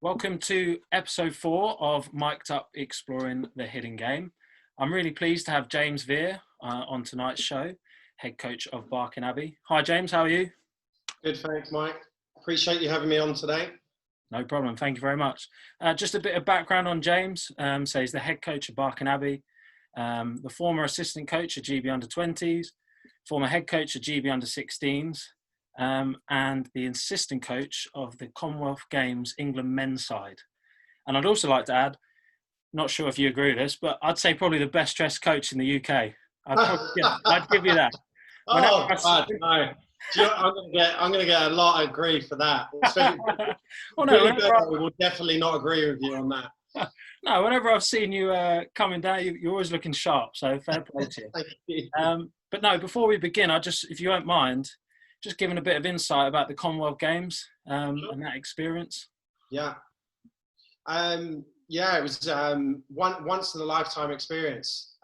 Welcome to episode 4 of Mic'd Up Exploring the Hidden Game. I'm really pleased to have James Vear on tonight's show, head coach of Barking Abbey. Hi James, how are you? Good, thanks Mike. Appreciate you having me on today. No problem, thank you very much. Just a bit of background on James. So he's the head coach of Barking Abbey, the former assistant coach of GB Under-20s, former head coach of GB Under-16s, and the assistant coach of the Commonwealth Games England men's side. And I'd also like to add, not sure if you agree with this, but I'd say probably the best dressed coach in the UK. I'd give you that. No. I'm going to get a lot of grief for that. Well, no, we will definitely not agree with you on that. No, whenever I've seen you coming down, you're always looking sharp. So fair play to you. Thank you. But no, before we begin, if you don't mind, just giving a bit of insight about the Commonwealth Games and that experience. Yeah. It was once in a lifetime experience.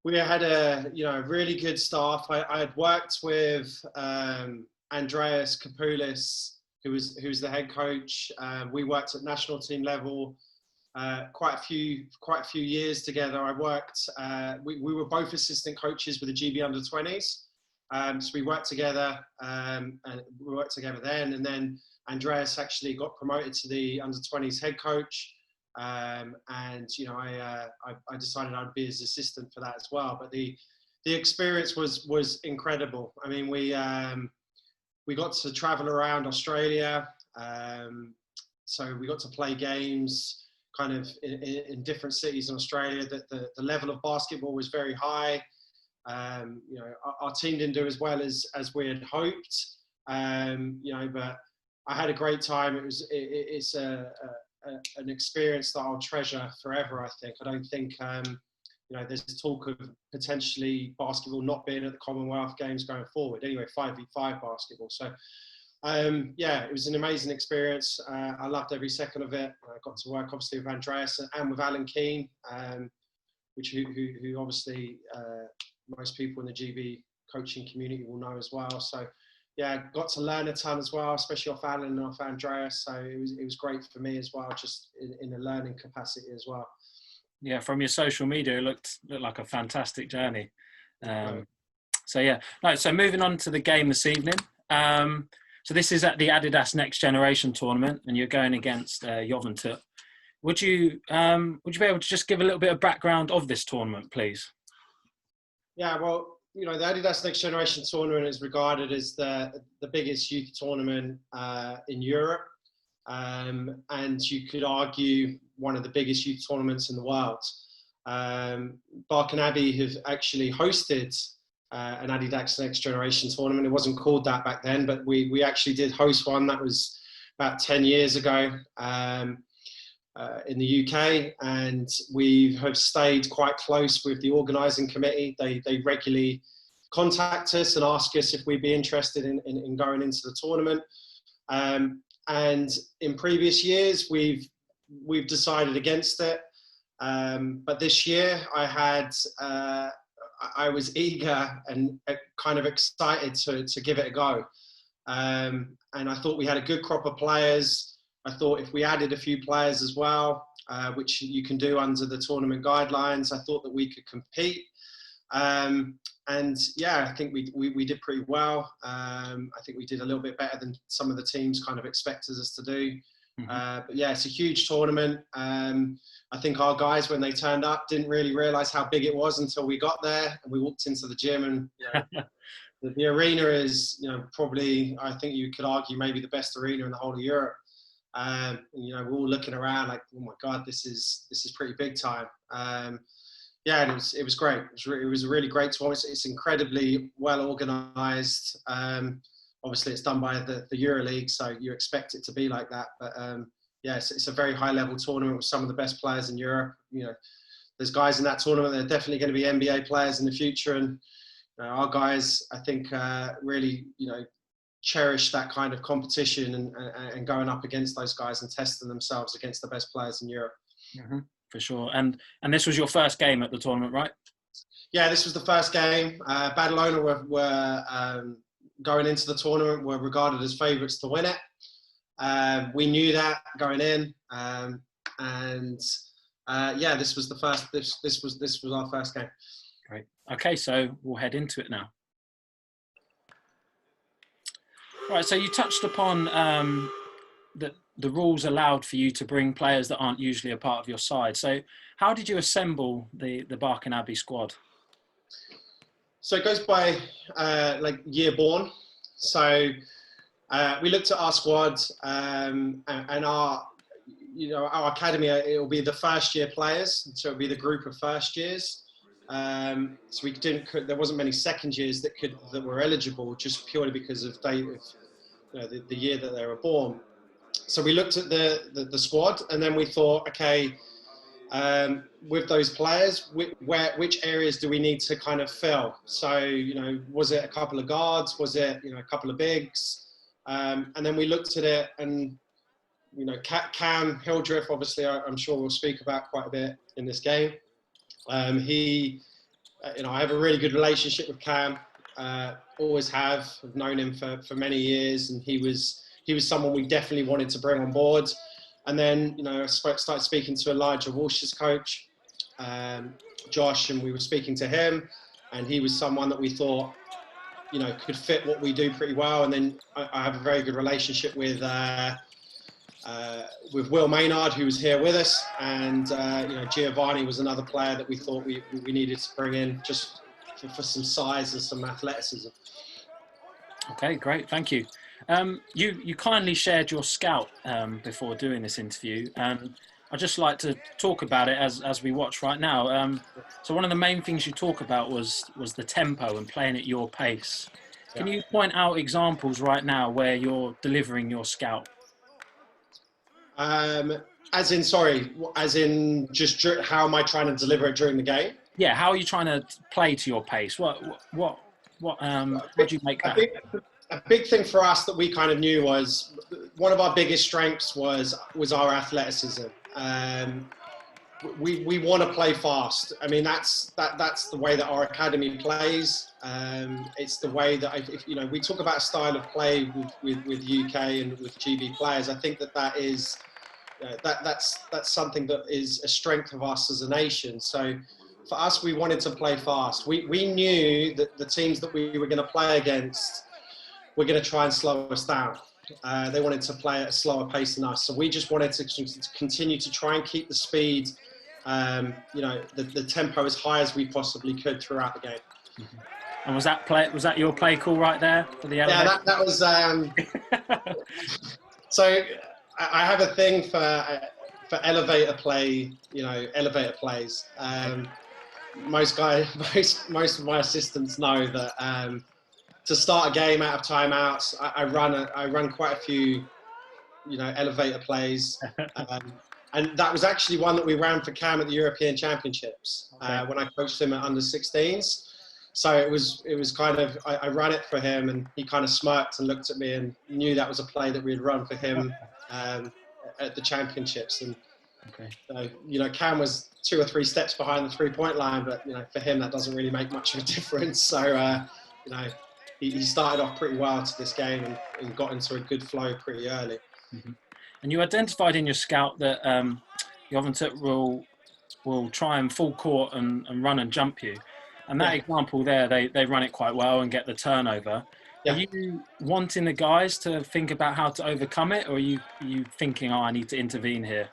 We had a really good staff. I had worked with Andreas Kapoulis, who was the head coach. We worked at national team level quite a few years together. I worked. We were both assistant coaches with the GB Under-20s. So we worked together, and we worked together then. And then Andreas actually got promoted to the Under-20s head coach. I decided I'd be his assistant for that as well. But the experience was incredible. I mean, we got to travel around Australia, so we got to play games kind of in different cities in Australia. The level of basketball was very high. Our team didn't do as well as we had hoped. But I had a great time. It's an experience that I'll treasure forever, I think. I don't think, there's talk of potentially basketball not being at the Commonwealth Games going forward. Anyway, 5v5 basketball. So, it was an amazing experience. I loved every second of it. I got to work, obviously, with Andreas and with Alan Keane, who obviously most people in the GB coaching community will know as well. So, yeah, got to learn a ton as well, especially off Alan and off Andreas. So it was great for me as well, just in a learning capacity as well. Yeah, from your social media, it looked like a fantastic journey. So moving on to the game this evening. So this is at the Adidas Next Generation tournament, and you're going against Joventut. Would you be able to just give a little bit of background of this tournament, please? Yeah, well, the Adidas Next Generation tournament is regarded as the biggest youth tournament in Europe, and you could argue one of the biggest youth tournaments in the world. Barking Abbey have actually hosted an Adidas Next Generation tournament. It wasn't called that back then, but we actually did host one. That was about 10 years ago in the UK, and we have stayed quite close with the organising committee. They regularly contact us and ask us if we'd be interested in going into the tournament. And in previous years, we've decided against it. But this year, I was eager and kind of excited to give it a go. And I thought we had a good crop of players. I thought if we added a few players as well, which you can do under the tournament guidelines, I thought that we could compete. I think we did pretty well. I think we did a little bit better than some of the teams kind of expected us to do. But yeah, it's a huge tournament. I think our guys, when they turned up, didn't really realise how big it was until we got there and we walked into the gym, and the arena is, probably, I think you could argue, maybe the best arena in the whole of Europe. We're all looking around like, oh my God, this is pretty big time. And it was great. It was a really great tournament. It's incredibly well organised. Obviously, it's done by the EuroLeague, so you expect it to be like that. But it's a very high level tournament with some of the best players in Europe. There's guys in that tournament that are definitely going to be NBA players in the future, and our guys, I think, really, cherish that kind of competition and going up against those guys and testing themselves against the best players in Europe. Mm-hmm, for sure. And this was your first game at the tournament, right? Yeah, this was the first game. Badalona were going into the tournament, were regarded as favourites to win it. We knew that going in, yeah, this was the first. This was our first game. Great. Okay, so we'll head into it now. Right. So you touched upon that the rules allowed for you to bring players that aren't usually a part of your side. So how did you assemble the Barking Abbey squad? So it goes by like year born. So we looked at our squad and our academy. It will be the first year players, so it'll be the group of first years. So we didn't. There wasn't many second years that were eligible, just purely because of the year that they were born. So we looked at the squad, and then we thought, okay, with those players, which areas do we need to kind of fill? So, was it a couple of guards? Was it, a couple of bigs? And then we looked at it, and, Cam Hildreth, obviously, I'm sure we'll speak about quite a bit in this game. I have a really good relationship with Cam. Always have. I've known him for many years, and he was someone we definitely wanted to bring on board. And then, I started speaking to Elijah Walsh's coach, Josh, and we were speaking to him, and he was someone that we thought, could fit what we do pretty well. And then I have a very good relationship with Will Maynard, who was here with us, and Giovanni was another player that we thought we needed to bring in just for some size and some athleticism. Okay, great, thank you. You kindly shared your scout before doing this interview, and I'd just like to talk about it as we watch right now. So one of the main things you talk about was the tempo and playing at your pace. Can you point out examples right now where you're delivering your scout? As in just how am I trying to deliver it during the game? Yeah, how are you trying to play to your pace? How do you make that? A big thing for us that we kind of knew was one of our biggest strengths was our athleticism. We want to play fast. I mean, that's the way that our academy plays. It's the way that we talk about a style of play with UK and with GB players. I think that is that's something that is a strength of us as a nation. So for us, we wanted to play fast. We knew that the teams that we were going to play against were going to try and slow us down. They wanted to play at a slower pace than us. So we just wanted to continue to try and keep the speed, the tempo as high as we possibly could throughout the game. Mm-hmm. And was that your play call right there for the elevator? Yeah, that was. So I have a thing for elevator play. Elevator plays. Most of my assistants know that to start a game out of timeouts, I run quite a few, elevator plays. And that was actually one that we ran for Cam at the European Championships when I coached him at under-16s. So it was kind of, I ran it for him, and he kind of smirked and looked at me and knew that was a play that we'd run for him at the Championships. And Cam was 2 or 3 steps behind the 3-point line, but for him that doesn't really make much of a difference. So he started off pretty well to this game and got into a good flow pretty early. Mm-hmm. And you identified in your scout that Joventut will try and full court and run and jump you. And that example there, they run it quite well and get the turnover. Yeah. Are you wanting the guys to think about how to overcome it, or are you thinking, I need to intervene here?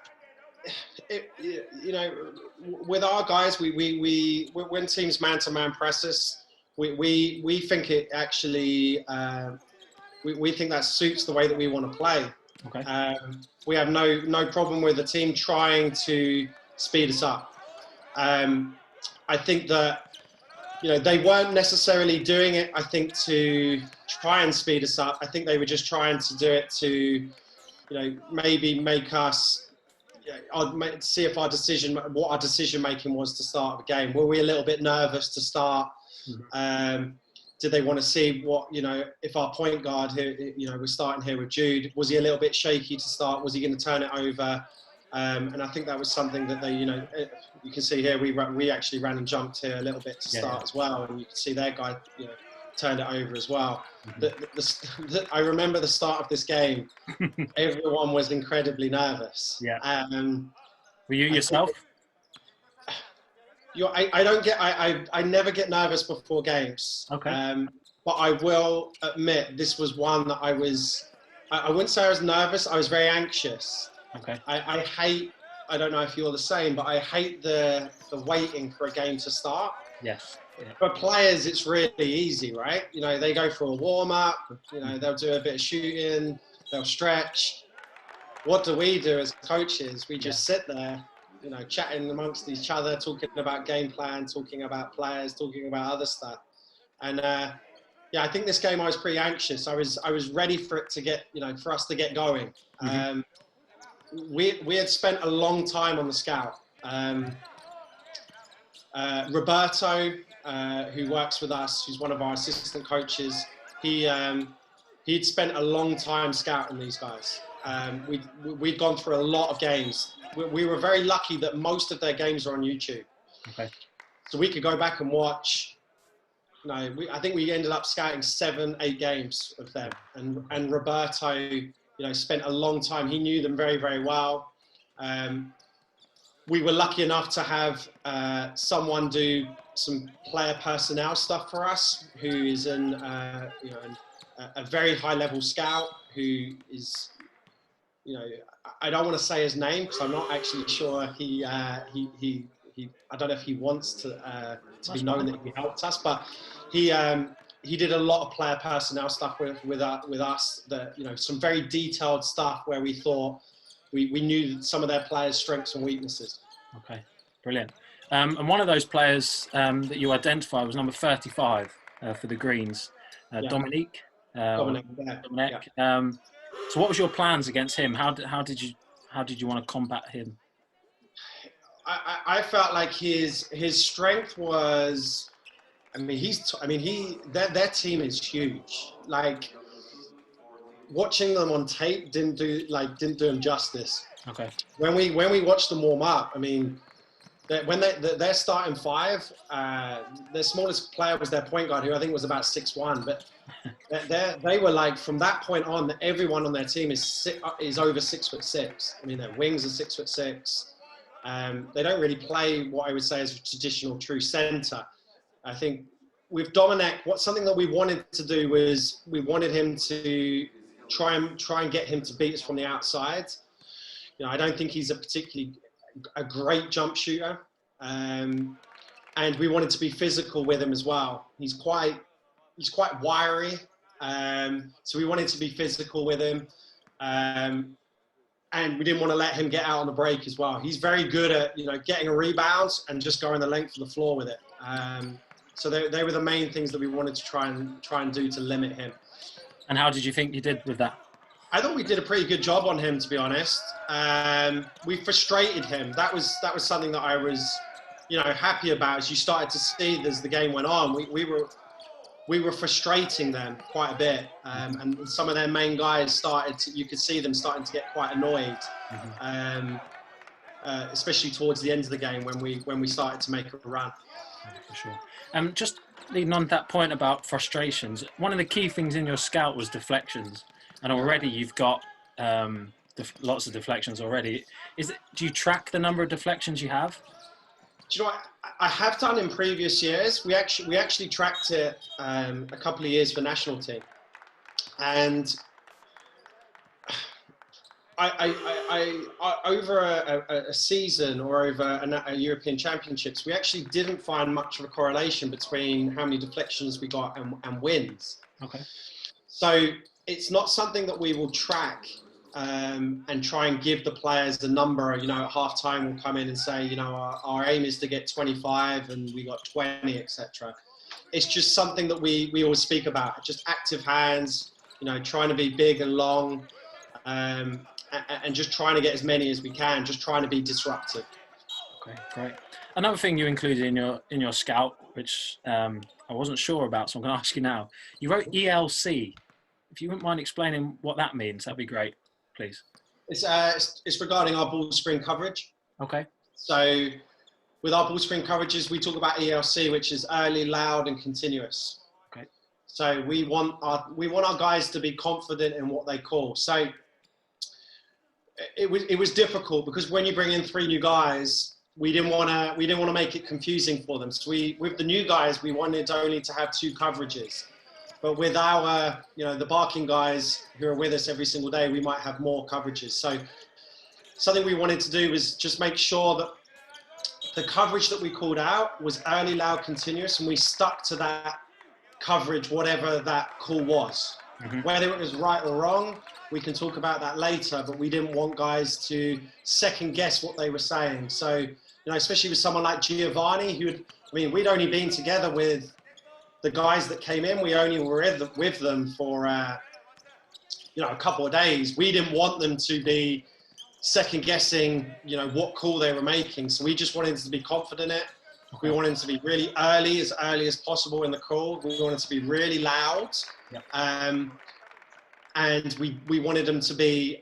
With our guys, we when teams man-to-man press us, we think it actually we think that suits the way that we want to play. Okay. We have no problem with the team trying to speed us up. I think that they weren't necessarily doing it, I think, to try and speed us up. I think they were just trying to do it to, maybe make us see if what our decision making was to start the game. Were we a little bit nervous to start? Mm-hmm. Did they want to see what, if our point guard here, we're starting here with Jude, was he a little bit shaky to start? Was he going to turn it over? And I think that was something that they, you can see here, we actually ran and jumped here a little bit to start as well. And you can see their guy, turned it over as well. Mm-hmm. I remember the start of this game. Everyone was incredibly nervous. Yeah. Were you I yourself? I never get nervous before games. Okay. But I will admit this was one that I wouldn't say I was nervous. I was very anxious. Okay. I don't know if you're the same, but I hate the waiting for a game to start. Yes. Yeah. For players, it's really easy, right? You know, they go for a warm up, you know, they'll do a bit of shooting, they'll stretch. What do we do as coaches? We just sit there, you know, chatting amongst each other, talking about game plan, talking about players, talking about other stuff. And yeah, I think this game I was pretty anxious. I was ready for it to get, you know, for us to get going. Mm-hmm. We had spent a long time on the scout. Roberto, who works with us, who's one of our assistant coaches, he'd spent a long time scouting these guys. We'd gone through a lot of games. We were very lucky that most of their games are on YouTube. Okay. So we could go back and watch. I think we ended up scouting 7-8 games of them. And Roberto, you know, spent a long time. He knew them very, very well. We were lucky enough to have someone do some player personnel stuff for us, who is you know, a very high level scout who is, you know, I don't want to say his name because I'm not actually sure I don't know if he wants to be known that he helped us, but he did a lot of player personnel stuff with us, that, you know, some very detailed stuff where we thought we knew some of their players' strengths and weaknesses. Okay, brilliant. And one of those players that you identified was number 35 for the Greens, Dominique. Dominic. Yeah. So what was your plans against him? How did you want to combat him? I felt like his strength was, their team is huge. Like, watching them on tape didn't do him justice. Okay. When we watched them warm up, I mean, they're starting five, their smallest player was their point guard, who I think was about 6'1", but they were like, from that point on, everyone on their team is over 6'6". I mean, their wings are 6'6". They don't really play what I would say is a traditional true center. I think with Dominic, something that we wanted to do was we wanted him to try and get him to beat us from the outside. You know, I don't think he's a great jump shooter, and we wanted to be physical with him as well. He's quite wiry, so we wanted to be physical with him, and we didn't want to let him get out on the break as well. He's very good at, you know, getting a rebound and just going the length of the floor with it. So they were the main things that we wanted to try and do to limit him. And how did you think you did with that? I thought we did a pretty good job on him, to be honest. We frustrated him. That was something that I was, you know, happy about. As you started to see as the game went on, we were frustrating them quite a bit, and some of their main guys you could see them starting to get quite annoyed, especially towards the end of the game when we started to make a run. For sure. Just leading on to that point about frustrations, one of the key things in your scout was deflections, and already you've got lots of deflections already. Do you track the number of deflections you have? Do you know what I have done in previous years? We actually tracked it a couple of years for national team, and I over a season or over a European Championships, we actually didn't find much of a correlation between how many deflections we got and wins. Okay. So it's not something that we will track and try and give the players the number. You know, at half time we'll come in and say, you know, our aim is to get 25 and we got 20, etc. It's just something that we always speak about, just active hands, you know, trying to be big and long, and just trying to get as many as we can, just trying to be disruptive. Okay, great. Another thing you included in your scout, which I wasn't sure about, so I'm going to ask you now. You wrote ELC. If you wouldn't mind explaining what that means, that'd be great, please. It's regarding our ball screen coverage. Okay. So with our ball screen coverages, we talk about ELC, which is early, loud, and continuous. Okay. So we want our guys to be confident in what they call. So it was difficult because when you bring in 3 new guys, we didn't want to make it confusing for them. So with the new guys, we wanted only to have 2 coverages. But with our, the barking guys who are with us every single day, we might have more coverages. So something we wanted to do was just make sure that the coverage that we called out was early, loud, continuous, and we stuck to that coverage, whatever that call was. Mm-hmm. Whether it was right or wrong, we can talk about that later, but we didn't want guys to second guess what they were saying. So, especially with someone like Giovanni, we'd only been together with the guys that came in. We only were with them for, a couple of days. We didn't want them to be second guessing, what call they were making. So we just wanted to be confident in it. We wanted to be really early as possible in the call. We wanted to be really loud. Yep. And we wanted them to be,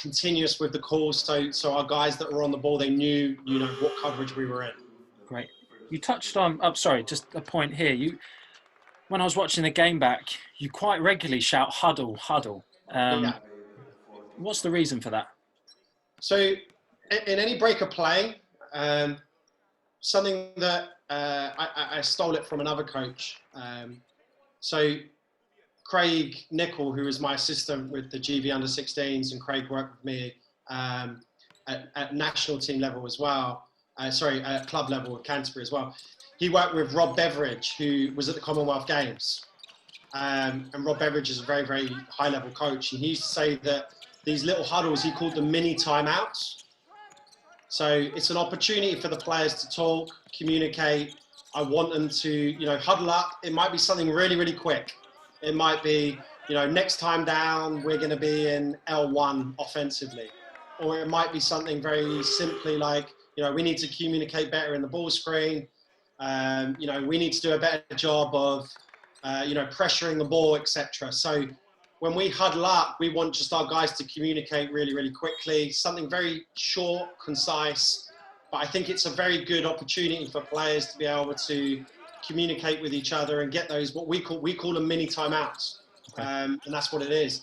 continuous with the calls. So our guys that were on the ball, they knew, what coverage we were in. Great. You touched on, just a point here. When I was watching the game back, you quite regularly shout huddle, huddle. What's the reason for that? So in any break of play, something that I stole it from another coach. So Craig Nicol, who was my assistant with the GV under-16s, and Craig worked with me at national team level as well. At club level with Canterbury as well. He worked with Rob Beveridge, who was at the Commonwealth Games. And Rob Beveridge is a very, very high-level coach. And he used to say that these little huddles, he called them mini timeouts. So it's an opportunity for the players to talk, communicate. I want them to, huddle up. It might be something really, really quick. It might be, next time down, we're going to be in L1 offensively. Or it might be something very simply like, we need to communicate better in the ball screen. We need to do a better job of, pressuring the ball, etc. So when we huddle up, we want just our guys to communicate really, really quickly. Something very short, concise. But I think it's a very good opportunity for players to be able to communicate with each other and get those, what we call them mini timeouts. Okay. And that's what it is.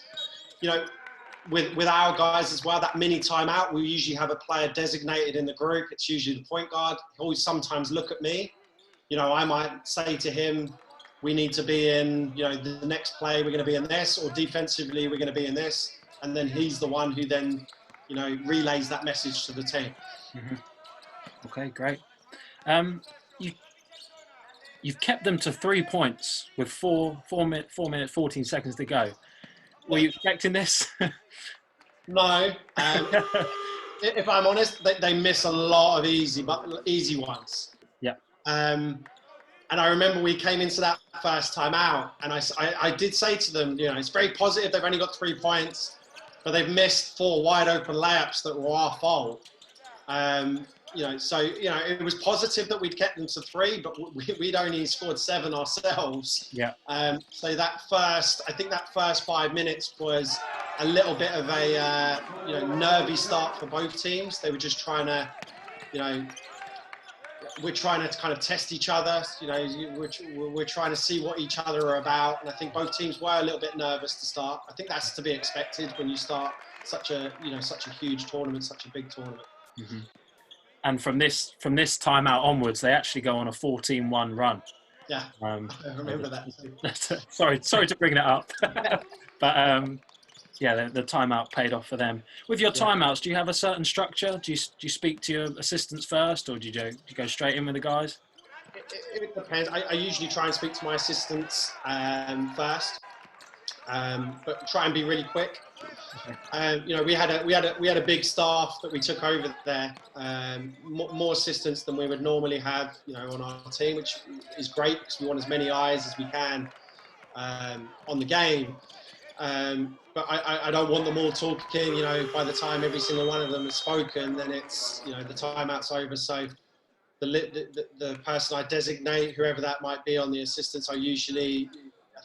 With our guys as well, that mini timeout, we usually have a player designated in the group. It's usually the point guard. He'll always sometimes look at me. I might say to him, we need to be in, the next play, we're going to be in this, or defensively, we're going to be in this. And then he's the one who then, relays that message to the team. Mm-hmm. Okay, great. You've kept them to 3 points with 4 minutes, 14 seconds to go. Were you expecting this? No. If I'm honest, they miss a lot of easy ones. Yeah. And I remember we came into that first time out, and I did say to them, it's very positive. They've only got 3 points, but they've missed 4 wide open layups that were our fault. It was positive that we'd kept them to 3, but we'd only scored 7 ourselves. Yeah. So that first 5 minutes was a little bit of a, nervy start for both teams. They were just trying to, we're trying to kind of test each other. We're trying to see what each other are about. And I think both teams were a little bit nervous to start. I think that's to be expected when you start such a huge tournament, such a big tournament. Mm-hmm. And from this timeout onwards, they actually go on a 14-1 run. Yeah, I remember that. Sorry to bring that up. But the timeout paid off for them. With your timeouts, do you have a certain structure? Do you speak to your assistants first, or do you go straight in with the guys? It depends. I usually try and speak to my assistants first, but try and be really quick. Okay. We had a big staff that we took over there, more assistants than we would normally have, on our team, which is great because we want as many eyes as we can on the game. But I don't want them all talking. By the time every single one of them has spoken, then it's the timeout's over. So the person I designate, whoever that might be on the assistants, I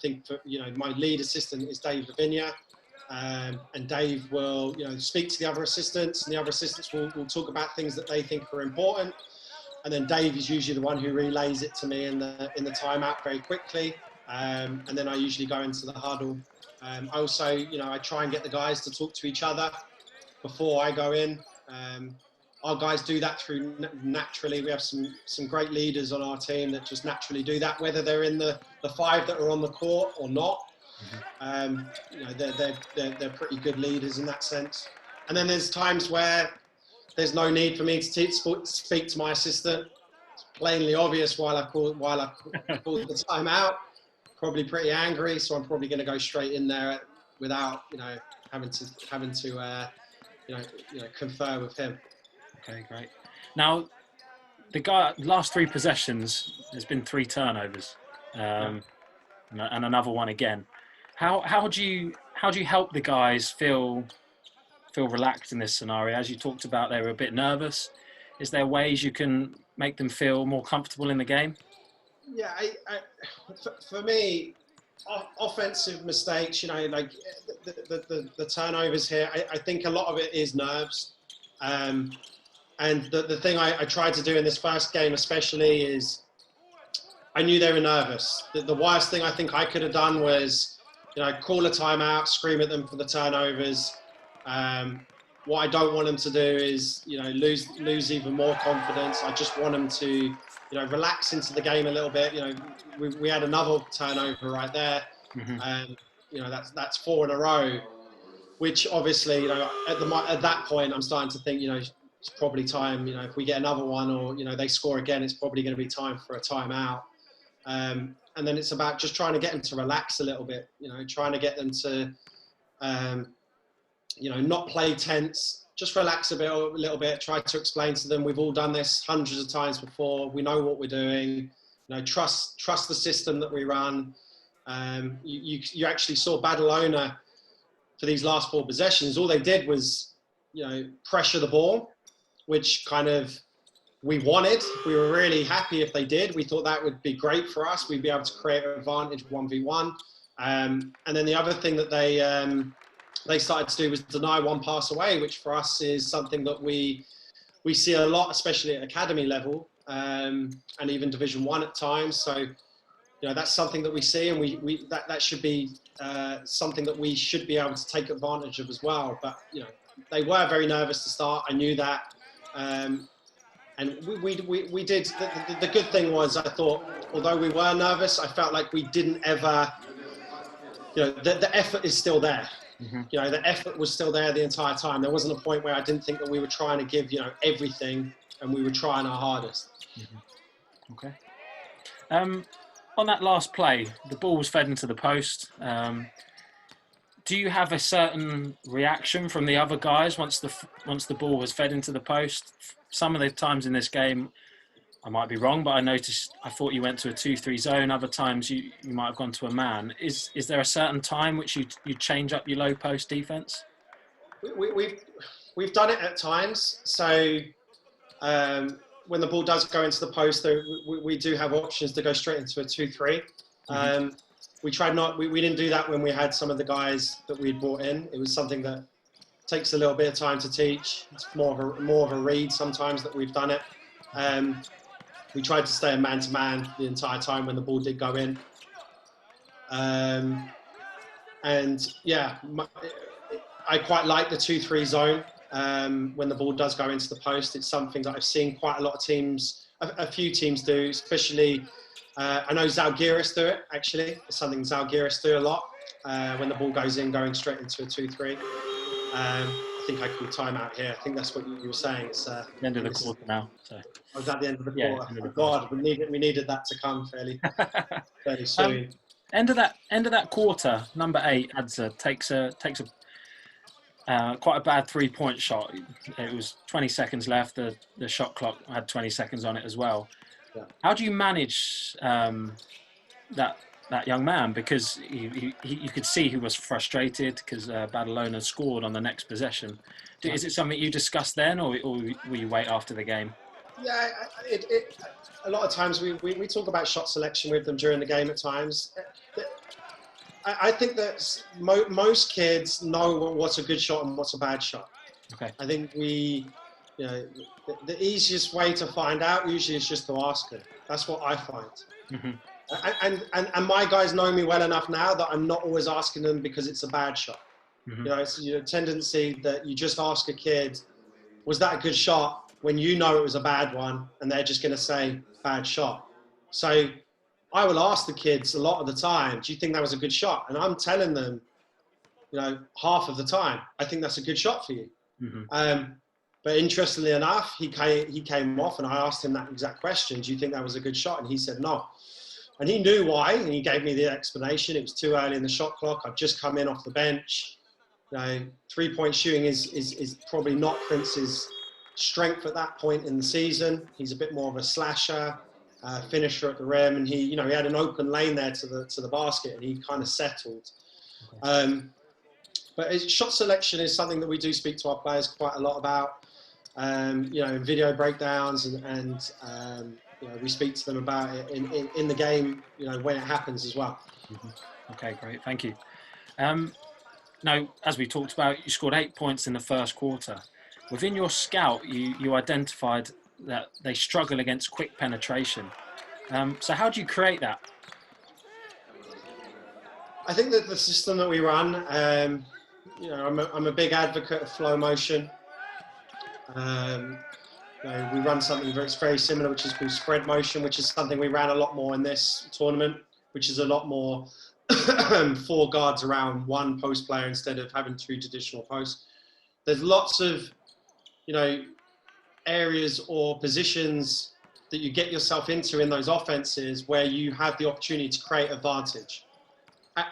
think my lead assistant is Dave Lavinia. And Dave will, speak to the other assistants, and the other assistants will talk about things that they think are important. And then Dave is usually the one who relays it to me in the timeout very quickly. and then I usually go into the huddle. I also, I try and get the guys to talk to each other before I go in. Our guys do that through naturally. We have some great leaders on our team that just naturally do that, whether they're in the 5 that are on the court or not. They're pretty good leaders in that sense. And then there's times where there's no need for me to speak to my assistant. It's plainly obvious while I call the timeout. Probably pretty angry, so I'm probably going to go straight in there without having to confer with him. Okay, great. Now, last 3 possessions, there's been 3 turnovers, and another one again. How do you help the guys feel relaxed in this scenario? As you talked about, they were a bit nervous. Is there ways you can make them feel more comfortable in the game? Yeah, for me, offensive mistakes, like the turnovers here, I think a lot of it is nerves. And the thing I tried to do in this first game especially is I knew they were nervous. The worst thing I think I could have done was, call a timeout, scream at them for the turnovers. What I don't want them to do is, lose even more confidence. I just want them to, relax into the game a little bit. We had another turnover right there. That's 4 in a row, which obviously, at that point, I'm starting to think, it's probably time, if we get another one or, they score again, it's probably going to be time for a timeout. And then it's about just trying to get them to relax a little bit, trying to get them to, not play tense, just relax a little bit, try to explain to them, we've all done this hundreds of times before, we know what we're doing, trust the system that we run. You actually saw Badalona for these last 4 possessions, all they did was, pressure the ball, which kind of we wanted. We were really happy if they did. We thought that would be great for us. We'd be able to create an advantage 1v1. And then the other thing that they started to do was deny 1 pass away, which for us is something that we see a lot, especially at academy level, and even Division 1 at times. So, that's something that we see, and that should be something that we should be able to take advantage of as well. But, they were very nervous to start. I knew that. And we did. The good thing was, I thought, although we were nervous, I felt like we didn't ever, the effort is still there. The effort was still there the entire time. There wasn't a point where I didn't think that we were trying to give, everything, and we were trying our hardest. Okay. On that last play, the ball was fed into the post. Do you have a certain reaction from the other guys once the ball was fed into the post? Some of the times in this game, I might be wrong, but I thought you went to a 2-3 zone. Other times you might have gone to a man. Is there a certain time which you change up your low post defense? We've done it at times. So when the ball does go into the post, we do have options to go straight into a 2-3. We tried we didn't do that when we had some of the guys that we'd brought in. It was something that takes a little bit of time to teach. It's more of a read sometimes that we've done it. We tried to stay a man-to-man the entire time when the ball did go in. And yeah, I quite like the 2-3 zone when the ball does go into the post. It's something that I've seen quite a lot of teams, a few teams do, especially I know Zalgiris do it, actually. It's something Zalgiris do a lot when the ball goes in, going straight into a 2-3. I think I called timeout here. I think that's what you were saying. It's the end of the quarter now. So. I was at the end of the quarter. Oh, God, we needed that to come fairly soon. End of that quarter, number 8, Adza takes quite a bad 3-point shot. It was 20 seconds left. The shot clock had 20 seconds on it as well. Yeah. How do you manage that young man? Because you could see he was frustrated because Badalona scored on the next possession. Is it something you discussed then, or will you wait after the game? Yeah, a lot of times we talk about shot selection with them during the game at times. I think that most kids know what's a good shot and what's a bad shot. Okay. I think the easiest way to find out usually is just to ask them. That's what I find. And my guys know me well enough now that I'm not always asking them because it's a bad shot. Mm-hmm. You know, it's a tendency that you just ask a kid, was that a good shot? When you know it was a bad one, and they're just going to say, bad shot. So I will ask the kids a lot of the time, do you think that was a good shot? And I'm telling them, you know, half of the time, I think that's a good shot for you. Mm-hmm. But interestingly enough, he came off and I asked him that exact question. Do you think that was a good shot? And he said, no. And he knew why. And he gave me the explanation. It was too early in the shot clock. I've just come in off the bench. You know, 3-point shooting is probably not Prince's strength at that point in the season. He's a bit more of a slasher, finisher at the rim. And he had an open lane there to the basket and he kind of settled. Okay. But shot selection is something that we do speak to our players quite a lot about. You know, in video breakdowns and you know, we speak to them about it in the game, you know, when it happens as well. Mm-hmm. Okay, great. Thank you. Now, as we talked about, you scored 8 points in the first quarter. Within your scout, you identified that they struggle against quick penetration. So how do you create that? I think that the system that we run, you know, I'm a big advocate of flow motion. You know, we run something that's very similar, which is called spread motion, which is something we ran a lot more in this tournament, which is a lot more 4 guards around 1 post player instead of having 2 traditional posts. There's lots of, you know, areas or positions that you get yourself into in those offenses where you have the opportunity to create advantage.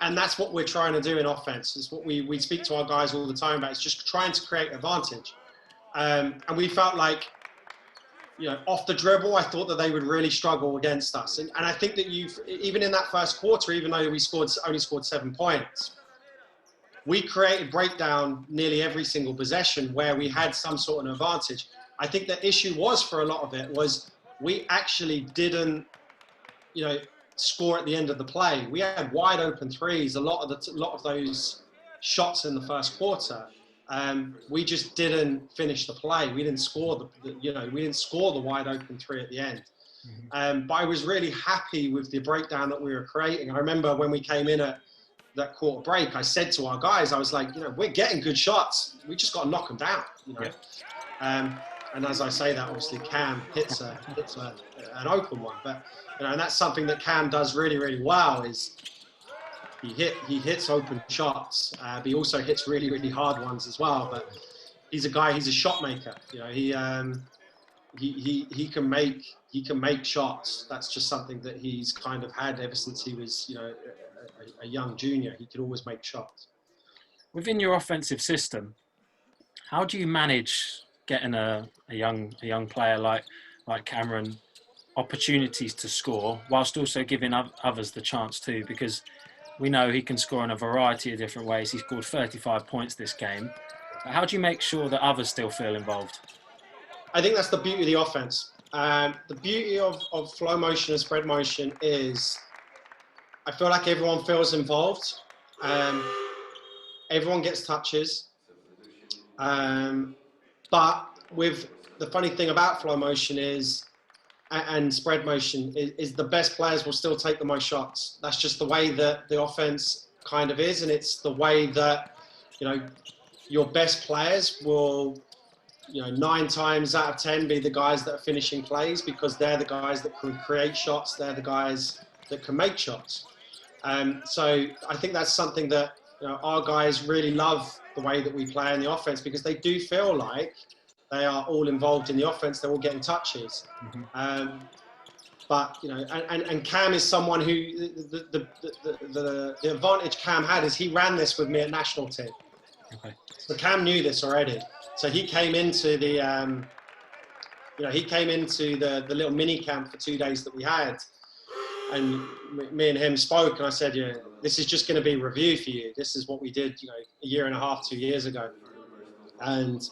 And that's what we're trying to do in offense. It's what we speak to our guys all the time about. It's just trying to create advantage. And we felt like, you know, off the dribble, I thought that they would really struggle against us. And I think that even in that first quarter, even though we only scored 7 points, we created breakdown nearly every single possession where we had some sort of advantage. I think the issue was, for a lot of it, was we actually didn't, you know, score at the end of the play. We had wide open threes, a lot of those shots in the first quarter. We just didn't finish the play. We didn't score we didn't score the wide open 3 at the end. Mm-hmm. But I was really happy with the breakdown that we were creating. I remember when we came in at that quarter break, I said to our guys, I was like, you know, we're getting good shots. We just got to knock them down, you know. Yeah. And as I say that, obviously Cam hits an open one, but you know, and that's something that Cam does really, really well. Is he hits open shots, but he also hits really, really hard ones as well. But he's a shot maker. You know, he can make shots. That's just something that he's kind of had ever since he was, you know, a young junior. He could always make shots. Within your offensive system, how do you manage getting a young player like Cameron opportunities to score whilst also giving others the chance too? Because we know he can score in a variety of different ways. He scored 35 points this game. How do you make sure that others still feel involved? I think that's the beauty of the offense. The beauty of flow motion and spread motion is I feel like everyone feels involved. Everyone gets touches. But with the funny thing about flow motion and spread motion is the best players will still take the most shots. That's just the way that the offense kind of is. And it's the way that, you know, your best players will, you know, 9 times out of 10 be the guys that are finishing plays because they're the guys that can create shots. They're the guys that can make shots. So I think that's something that, you know, our guys really love the way that we play in the offense because they do feel like they are all involved in the offense. They're all getting touches. Mm-hmm. But, you know, and Cam is someone who the advantage Cam had is he ran this with me at national team. Okay. So Cam knew this already. So he came into the, you know, the little mini camp for 2 days that we had. And me and him spoke and I said, yeah, this is just going to be review for you. This is what we did, you know, 1.5 years, 2 years ago. And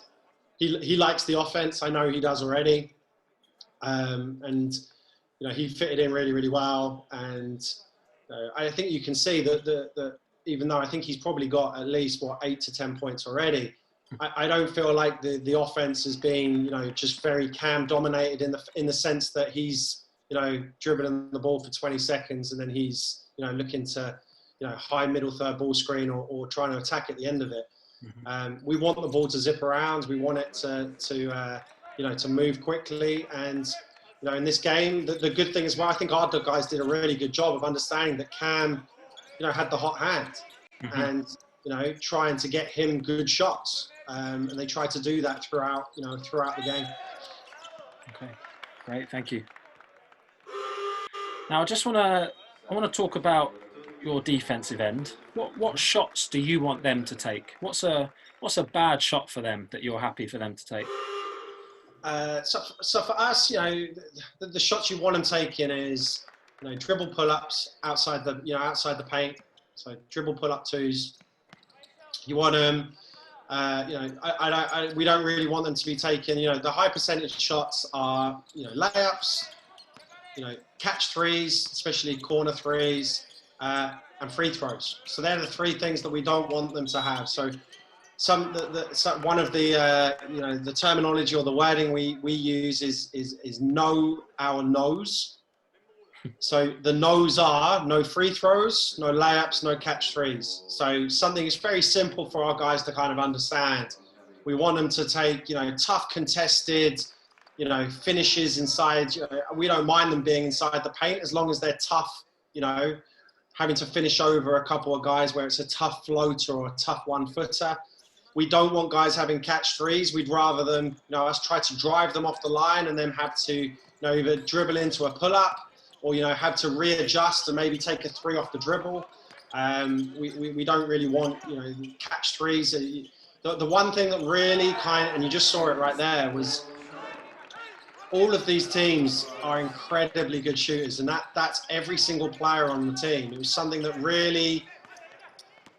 he likes the offense. I know he does already. And, you know, he fitted in really, really well. And I think you can see that even though I think he's probably got at least, 8 to 10 points already, I don't feel like the offense is being, you know, just very Cam dominated in the sense that he's dribbling the ball for 20 seconds and then he's, looking to, high middle third ball screen or trying to attack at the end of it. We want the ball to zip around. We want it to move quickly. And, in this game, the good thing is, well, I think our guys did a really good job of understanding that Cam, had the hot hand and, trying to get him good shots. And they tried to do that throughout the game. Okay, great, thank you. Now, I want to talk about your defensive end. What shots do you want them to take? What's a bad shot for them that you're happy for them to take? So for us, the shots you want them taking is, dribble pull-ups outside the paint. So dribble pull-up twos. You want them. We don't really want them to be taking. The high percentage shots are, layups, catch threes, especially corner threes, and free throws. So they're the three things that we don't want them to have. So one of the the terminology or the wording we use is know our no's. So the no's are no free throws, no layups, no catch threes. So something is very simple for our guys to kind of understand. We want them to take, tough contested, finishes inside. We don't mind them being inside the paint as long as they're tough, having to finish over a couple of guys where it's a tough floater or a tough 1-footer. We don't want guys having catch threes. We'd rather them, us try to drive them off the line and then have to, either dribble into a pull-up or, have to readjust and maybe take a three off the dribble. We don't really want, catch threes. The one thing that really and you just saw it right there, was all of these teams are incredibly good shooters, and that's every single player on the team. It was something that really,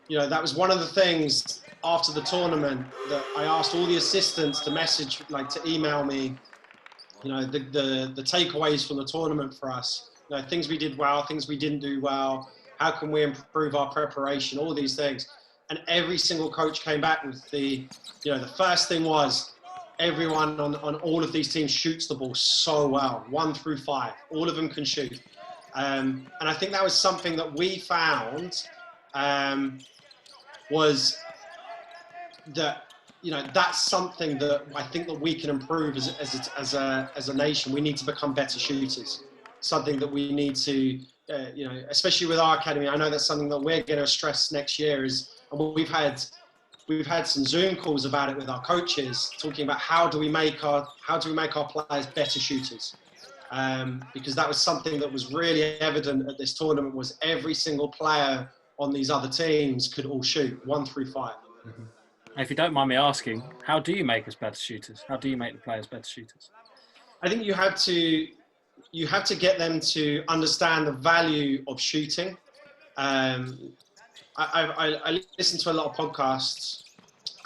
that was one of the things after the tournament that I asked all the assistants to message, to email me, the takeaways from the tournament for us. Things we did well, things we didn't do well. How can we improve our preparation? All these things. And every single coach came back with the first thing was, everyone on all of these teams shoots the ball so well, 1 through 5. All of them can shoot. And I think that was something that we found was that, that's something that I think that we can improve as a nation. We need to become better shooters. Something that we need to, especially with our academy. I know that's something that we're going to stress next year is, and we've had some Zoom calls about it with our coaches, talking about how do we make our players better shooters, because that was something that was really evident at this tournament. Was every single player on these other teams could all shoot 1 through 5. Mm-hmm. If you don't mind me asking, how do you make us better shooters? How do you make the players better shooters? I think you have to get them to understand the value of shooting. I listen to a lot of podcasts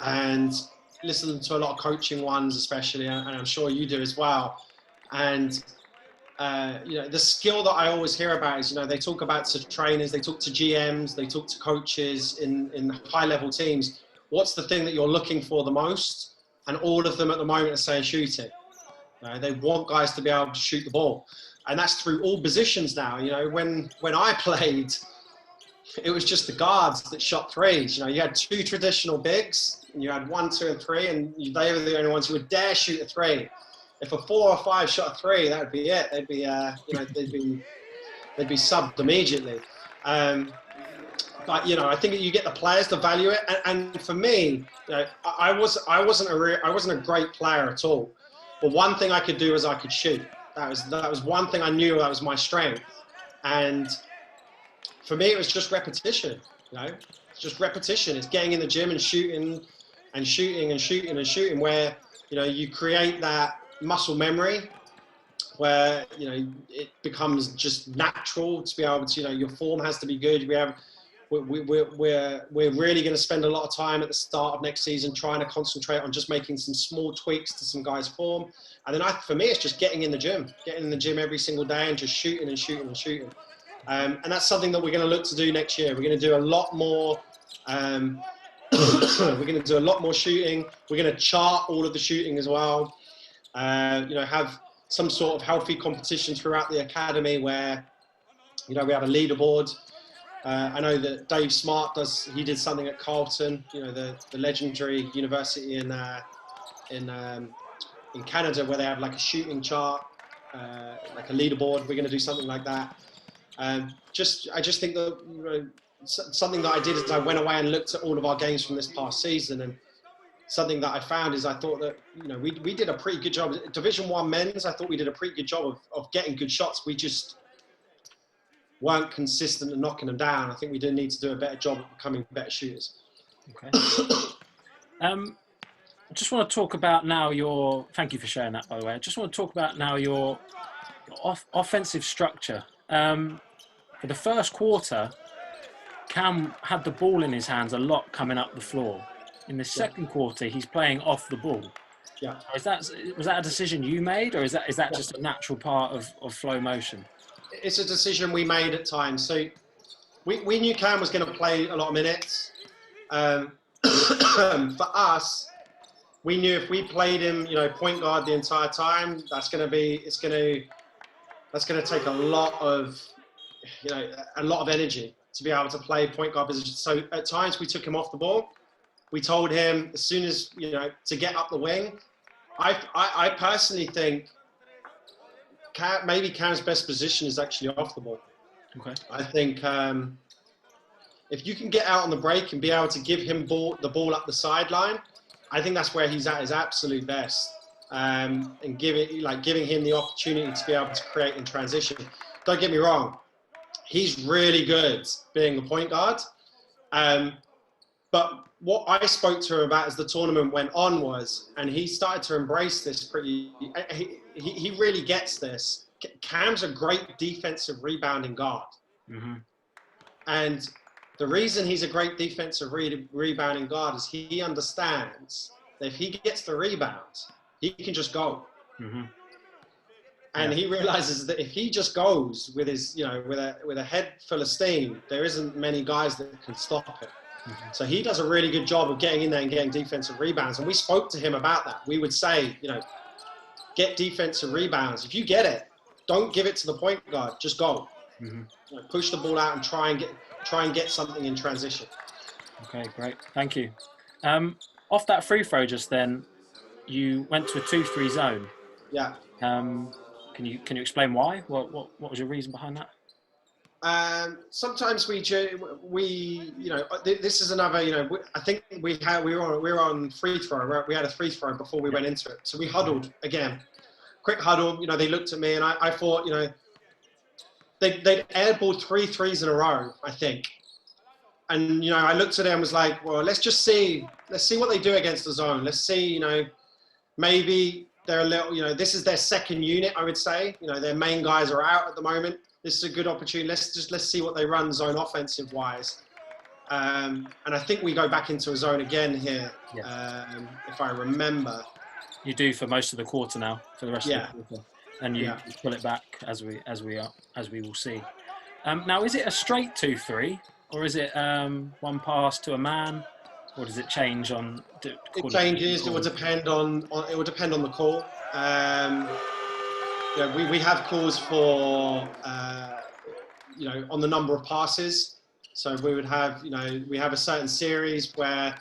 and listen to a lot of coaching ones, especially, and I'm sure you do as well. And the skill that I always hear about is, they talk about to trainers, they talk to GMs, they talk to coaches in high-level teams. What's the thing that you're looking for the most? And all of them at the moment are saying shooting. They want guys to be able to shoot the ball, and that's through all positions now. When I played, it was just the guards that shot threes. You had 2 traditional bigs, and you had 1, 2, and 3, and they were the only ones who would dare shoot a 3. If a 4 or 5 shot a 3, that would be it. They'd be, they'd be subbed immediately. But I think you get the players to value it. And for me, I wasn't a great player at all. But one thing I could do is I could shoot. That was one thing I knew that was my strength. And for me, it was just repetition. It's just repetition. It's getting in the gym and shooting and shooting and shooting and shooting. Where you create that muscle memory, where it becomes just natural to be able to. Your form has to be good. We're really going to spend a lot of time at the start of next season trying to concentrate on just making some small tweaks to some guys' form. And then for me, it's just getting in the gym every single day and just shooting and shooting and shooting. And that's something that we're going to look to do next year. We're going to do a lot more. We're going to do a lot more shooting. We're going to chart all of the shooting as well. Have some sort of healthy competition throughout the academy where, we have a leaderboard. I know that Dave Smart did something at Carleton, the legendary university in Canada, where they have like a shooting chart, like a leaderboard. We're going to do something like that. I just think that something that I did is I went away and looked at all of our games from this past season, and something that I found is I thought that we did a pretty good job. Division 1 men's, I thought we did a pretty good job of getting good shots. We just weren't consistent in knocking them down. I think we do need to do a better job of becoming better shooters. Okay. I just want to talk about now thank you for sharing that, by the way. I just want to talk about now your offensive structure. For the first quarter, Cam had the ball in his hands a lot coming up the floor. In the second quarter, he's playing off the ball. Yeah. Was that a decision you made, or is that just a natural part of flow motion? It's a decision we made at times. So we knew Cam was going to play a lot of minutes. For us, we knew if we played him, point guard the entire time, that's going to take a lot of energy to be able to play point guard position. So at times we took him off the ball. We told him as soon as, to get up the wing. I personally think maybe Cam's best position is actually off the ball. Okay. I think if you can get out on the break and be able to give him the ball up the sideline, I think that's where he's at his absolute best. And giving him the opportunity to be able to create in transition. Don't get me wrong, he's really good being a point guard. But what I spoke to him about as the tournament went on and he started to embrace this he really gets this. Cam's a great defensive rebounding guard. Mm-hmm. And the reason he's a great defensive rebounding guard is he understands that if he gets the rebound, he can just go. Mm-hmm. And he realizes that if he just goes with his, with a head full of steam, there isn't many guys that can stop him. Mm-hmm. So he does a really good job of getting in there and getting defensive rebounds. And we spoke to him about that. We would say, get defensive rebounds. If you get it, don't give it to the point guard. Just go. Mm-hmm. Push the ball out and try and get something in transition. Okay, great. Thank you. Off that free throw just then, you went to a 2-3 zone. Yeah. Can you explain why? What was your reason behind that? Sometimes this is another, I think we were on free throw. We had a free throw before we went into it. So we huddled again, quick huddle. They looked at me and I thought, they'd airballed 3 threes in a row, I think. And, I looked at them and was like, well, let's see what they do against the zone. Let's see, maybe they're a little, this is their second unit, I would say. Their main guys are out at the moment. This is a good opportunity. Let's see what they run zone offensive wise. And I think we go back into a zone again here, if I remember. You do for most of the quarter now, for the rest of the quarter. And you pull it back as we will see. Now, is it a straight 2-3, or is it one pass to a man, or does it change on? It changes. It will depend on the call. We have calls for on the number of passes. So we would have we have a certain series where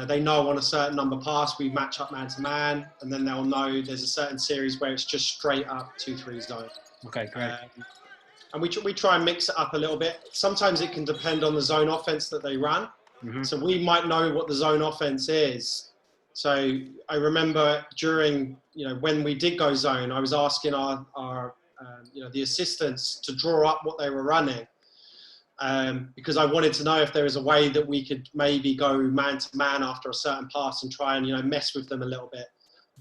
they know on a certain number pass we match up man to man, and then they'll know there's a certain series where it's just straight up 2-3 zone. Okay, great. And we try and mix it up a little bit. Sometimes it can depend on the zone offense that they run. Mm-hmm. So we might know what the zone offense is. So I remember during, when we did go zone, I was asking our the assistants to draw up what they were running. Because I wanted to know if there was a way that we could maybe go man to man after a certain pass and try and, mess with them a little bit.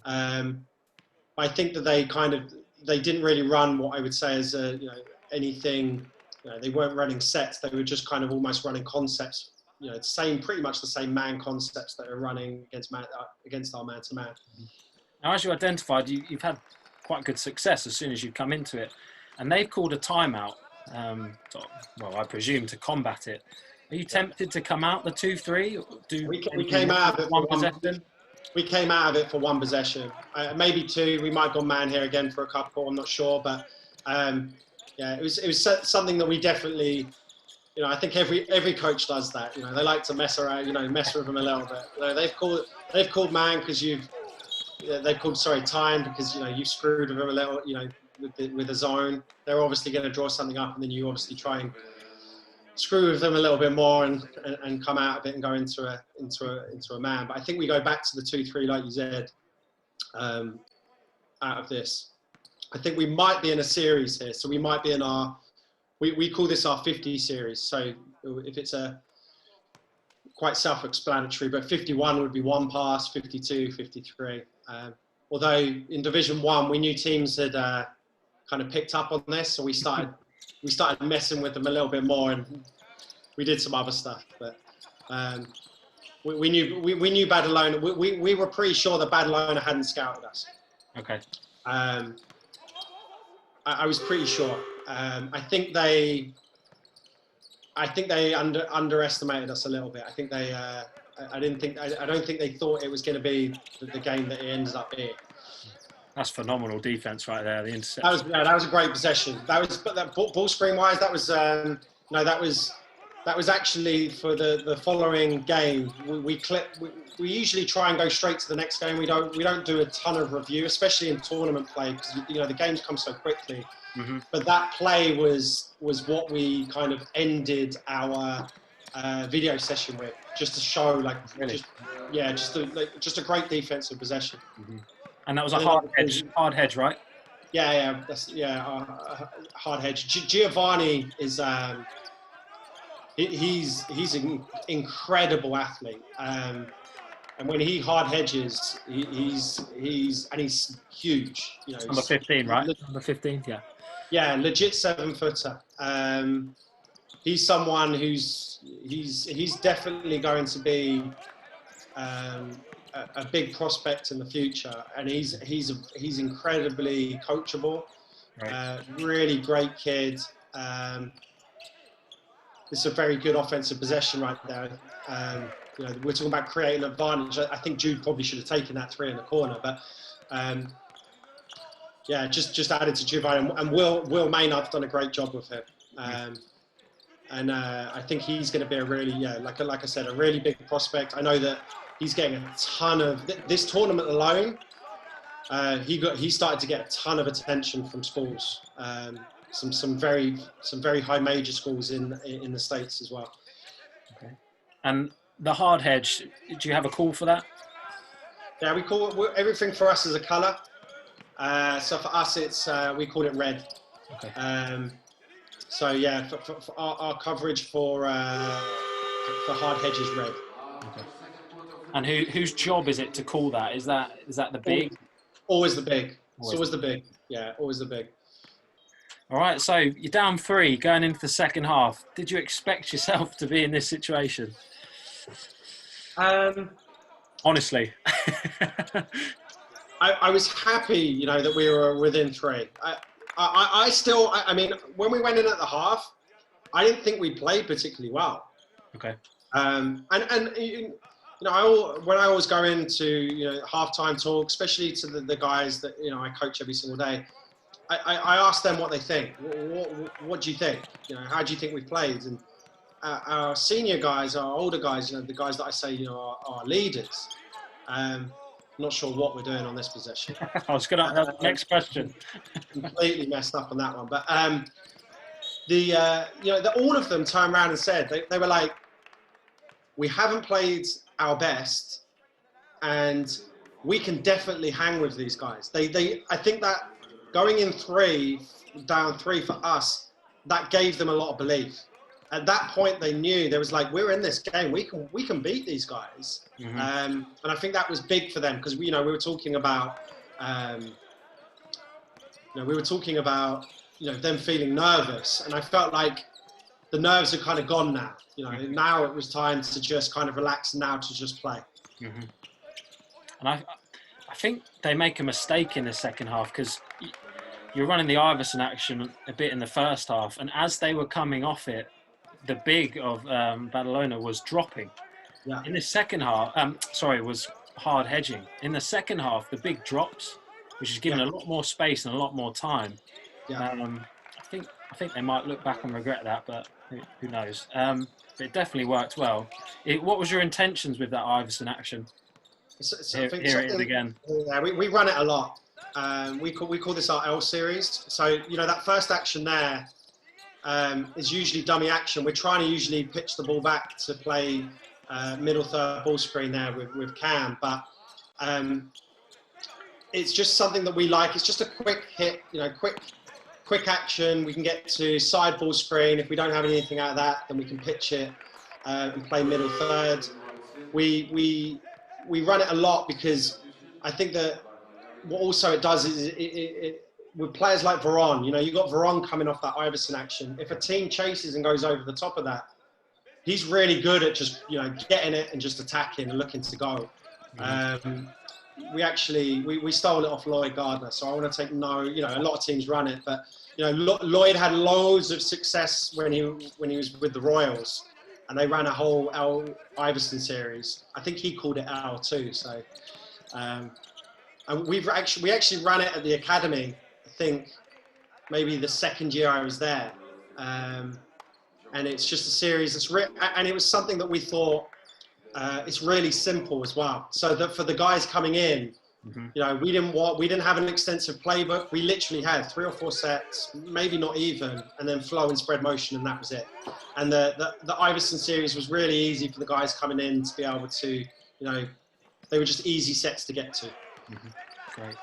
I think that they didn't really run what I would say is, anything, they weren't running sets. They were just kind of almost running concepts, pretty much the same man concepts that are running against our man to man. Now, as you identified, you've had quite good success as soon as you come into it, and they've called a timeout. I presume to combat it. Are you tempted to come out the 2-3? We came out of it. we came out of it for one possession, maybe two. We might have gone man here again for a couple. I'm not sure, but yeah, it was something that we definitely. You know, I think every coach does that. You know, they like to mess around. You know, mess with them a little bit. You know, they've called man because they've called time because you screwed with them a little. You know, with the zone, they're obviously going to draw something up, and then you obviously try and screw with them a little bit more and come out of it and go into a man. But I think we go back to the 2-3 like you said. Out of this, I think we might be in a series here. So we might be in we call this our 50 series. So if it's quite self-explanatory, but 51 would be one pass, 52, 53. Although in Division 1, we knew teams had kind of picked up on this, so we started messing with them a little bit more, and we did some other stuff. But we knew Badalona. We were pretty sure that Badalona hadn't scouted us. Okay. I was pretty sure. I think they underestimated us a little bit. I think they. I don't think they thought it was going to be the game that it ended up being. That's phenomenal defense right there. The interception. That was a great possession. That ball screen wise. That was that was actually for the following game. We usually try and go straight to the next game. We don't do a ton of review, especially in tournament play, because the games come so quickly. Mm-hmm. But that play was what we kind of ended our video session with, just to show really? just a great defensive possession. Mm-hmm. And that was a hard hedge, right? Yeah, hard hedge. Giovanni is he's an incredible athlete, and when he hard hedges, he's huge. Number 15, right? Number 15, yeah. Yeah, legit 7-footer. He's someone he's definitely going to be a big prospect in the future, and he's incredibly coachable. Right. Really great kid. It's a very good offensive possession right there. We're talking about creating an advantage. I think Jude probably should have taken that 3 in the corner, but just added to Giovanni, and Will Maynard's done a great job with him. And I think he's going to be a really, like I said, a really big prospect. I know that he's getting a ton of this tournament alone. He started to get a ton of attention from schools, some very high major schools in the States as well. Okay. And the hard hedge, do you have a call for that? Yeah, we call everything for us is a color. So for us, it's we call it red. Okay. So yeah, for our coverage for hard hedge is red. Okay. And whose job is it to call that? Is that the big? Always the big. It's always the big. Yeah, always the big. All right, so you're down 3 going into the second half. Did you expect yourself to be in this situation? Honestly. I was happy, that we were within 3. I mean, when we went in at the half, I didn't think we played particularly well. Okay. When I always go into halftime talk, especially to the guys that I coach every single day, I ask them what they think. What do you think? How do you think we played? And our senior guys, our older guys, the guys that I say are leaders. I'm not sure what we're doing on this possession. I was going to next question. Completely messed up on that one, but all of them turned around and said they were like, we haven't played our best, and we can definitely hang with these guys. I think that going in down 3 for us, that gave them a lot of belief. At that point, they knew there was like, we're in this game. We can beat these guys. Mm-hmm. And I think that was big for them because we were talking about them feeling nervous, and I felt like the nerves are kind of gone now. Now it was time to just kind of relax. Now to just play. Mm-hmm. And I think they make a mistake in the second half because you're running the Iverson action a bit in the first half, and as they were coming off it, the big of Badalona was dropping. Yeah. In the second half, was hard hedging. In the second half, the big drops, which has given a lot more space and a lot more time. I think they might look back and regret that, but who knows? But it definitely worked well. What was your intentions with that Iverson action? So I Here, think here it is again. Yeah, we run it a lot. We call this our L series. So that first action there is usually dummy action. We're trying to usually pitch the ball back to play middle third ball screen there with Cam, but it's just something that we like. It's just a quick hit, quick action. We can get to side ball screen. If we don't have anything out of that, then we can pitch it and play middle third. We run it a lot because I think that what also it does is it with players like Veron, you got Veron coming off that Iverson action. If a team chases and goes over the top of that, he's really good at just, getting it and just attacking and looking to go. We stole it off Lloyd Gardner, so I want to take a lot of teams run it, but Lloyd had loads of success when he was with the Royals, and they ran a whole L Iverson series. I think he called it L too. So, and we actually ran it at the academy. I think maybe the second year I was there, and it's just a series. And it was something that we thought it's really simple as well. So that for the guys coming in, we didn't have an extensive playbook. We literally had 3 or 4 sets, maybe not even, and then flow and spread motion, and that was it. And the Iverson series was really easy for the guys coming in to be able to, they were just easy sets to get to. Great.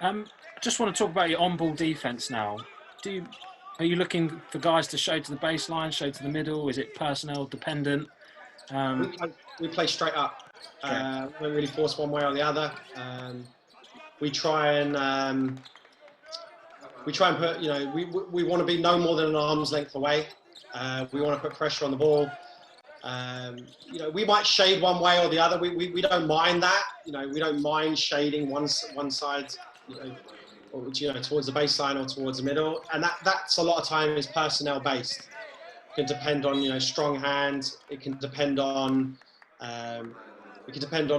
I just want to talk about your on-ball defense now. Are you looking for guys to show to the baseline, show to the middle? Is it personnel dependent? We play straight up. We don't really force one way or the other. We try and put, we want to be no more than an arm's length away. We want to put pressure on the ball. We might shade one way or the other. We don't mind that. We don't mind shading one side, towards the baseline or towards the middle. And that's a lot of time is personnel based. It can depend on, strong hands. It can depend on,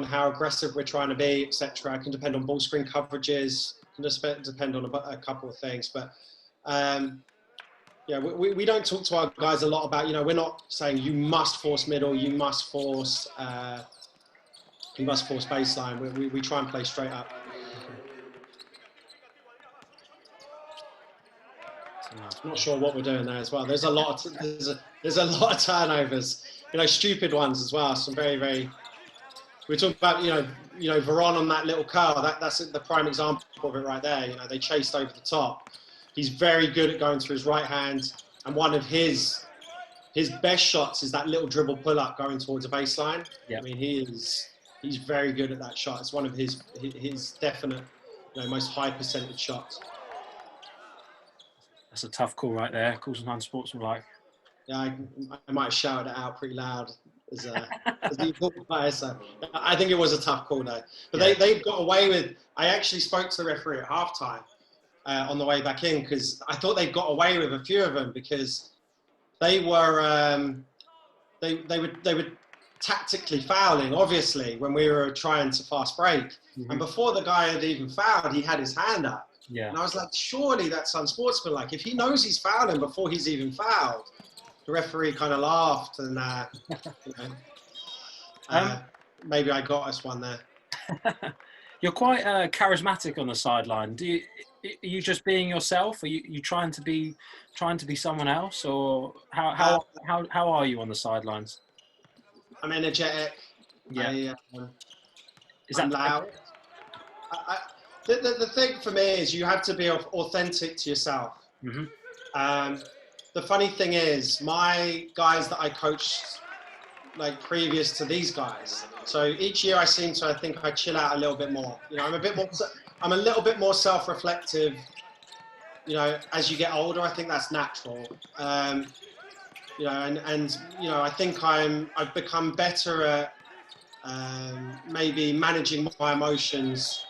how aggressive we're trying to be, etc. It can depend on ball screen coverages. It can depend on a couple of things. But we don't talk to our guys a lot about, we're not saying you must force middle, you must force baseline. We try and play straight up. I'm not sure what we're doing there as well. There's a lot of turnovers, stupid ones as well. Some very, very. We're talking about Veron on that little curl. That's the prime example of it right there. They chased over the top. He's very good at going through his right hand, and one of his best shots is that little dribble pull up going towards a baseline. Yeah. I mean, he's very good at that shot. It's one of his definite, most high percentage shots. That's a tough call right there. Calls an unsportsmanlike. Yeah, I might have shouted it out pretty loud as the player. So I think it was a tough call though. But they got away with. I actually spoke to the referee at halftime on the way back in because I thought they got away with a few of them because they were they were tactically fouling obviously when we were trying to fast break, and before the guy had even fouled, he had his hand up. Yeah. And I was like, surely that's unsportsmanlike. If he knows he's fouling before he's even fouled. The referee kind of laughed and maybe I got us one there. You're quite charismatic on the sideline. Are you just being yourself? Are you trying to be someone else, or how are you on the sidelines? I'm energetic. Yeah. I'm loud. The thing for me is you have to be authentic to yourself. The funny thing is, my guys that I coached, previous to these guys. So each year I think I chill out a little bit more. I'm a little bit more self-reflective. As you get older, I think that's natural. I think I've become better at maybe managing my emotions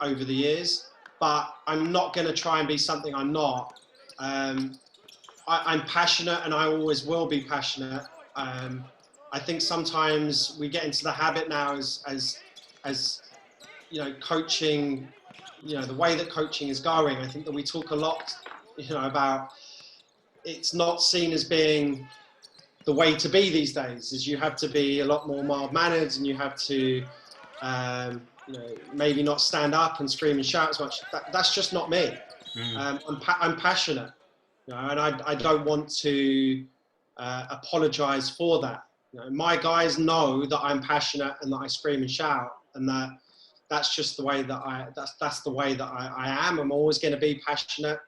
over the years, but I'm not going to try and be something I'm not. I'm passionate and I always will be passionate. I think sometimes we get into the habit now as coaching, the way that coaching is going. I think that we talk a lot, about it's not seen as being the way to be these days. Is you have to be a lot more mild mannered, and you have to, maybe not stand up and scream and shout as much. That's just not me. I'm passionate, and I don't want to apologize for that. My guys know that I'm passionate and that I scream and shout, and that's just the way that that's the way that I am. I'm always going to be passionate.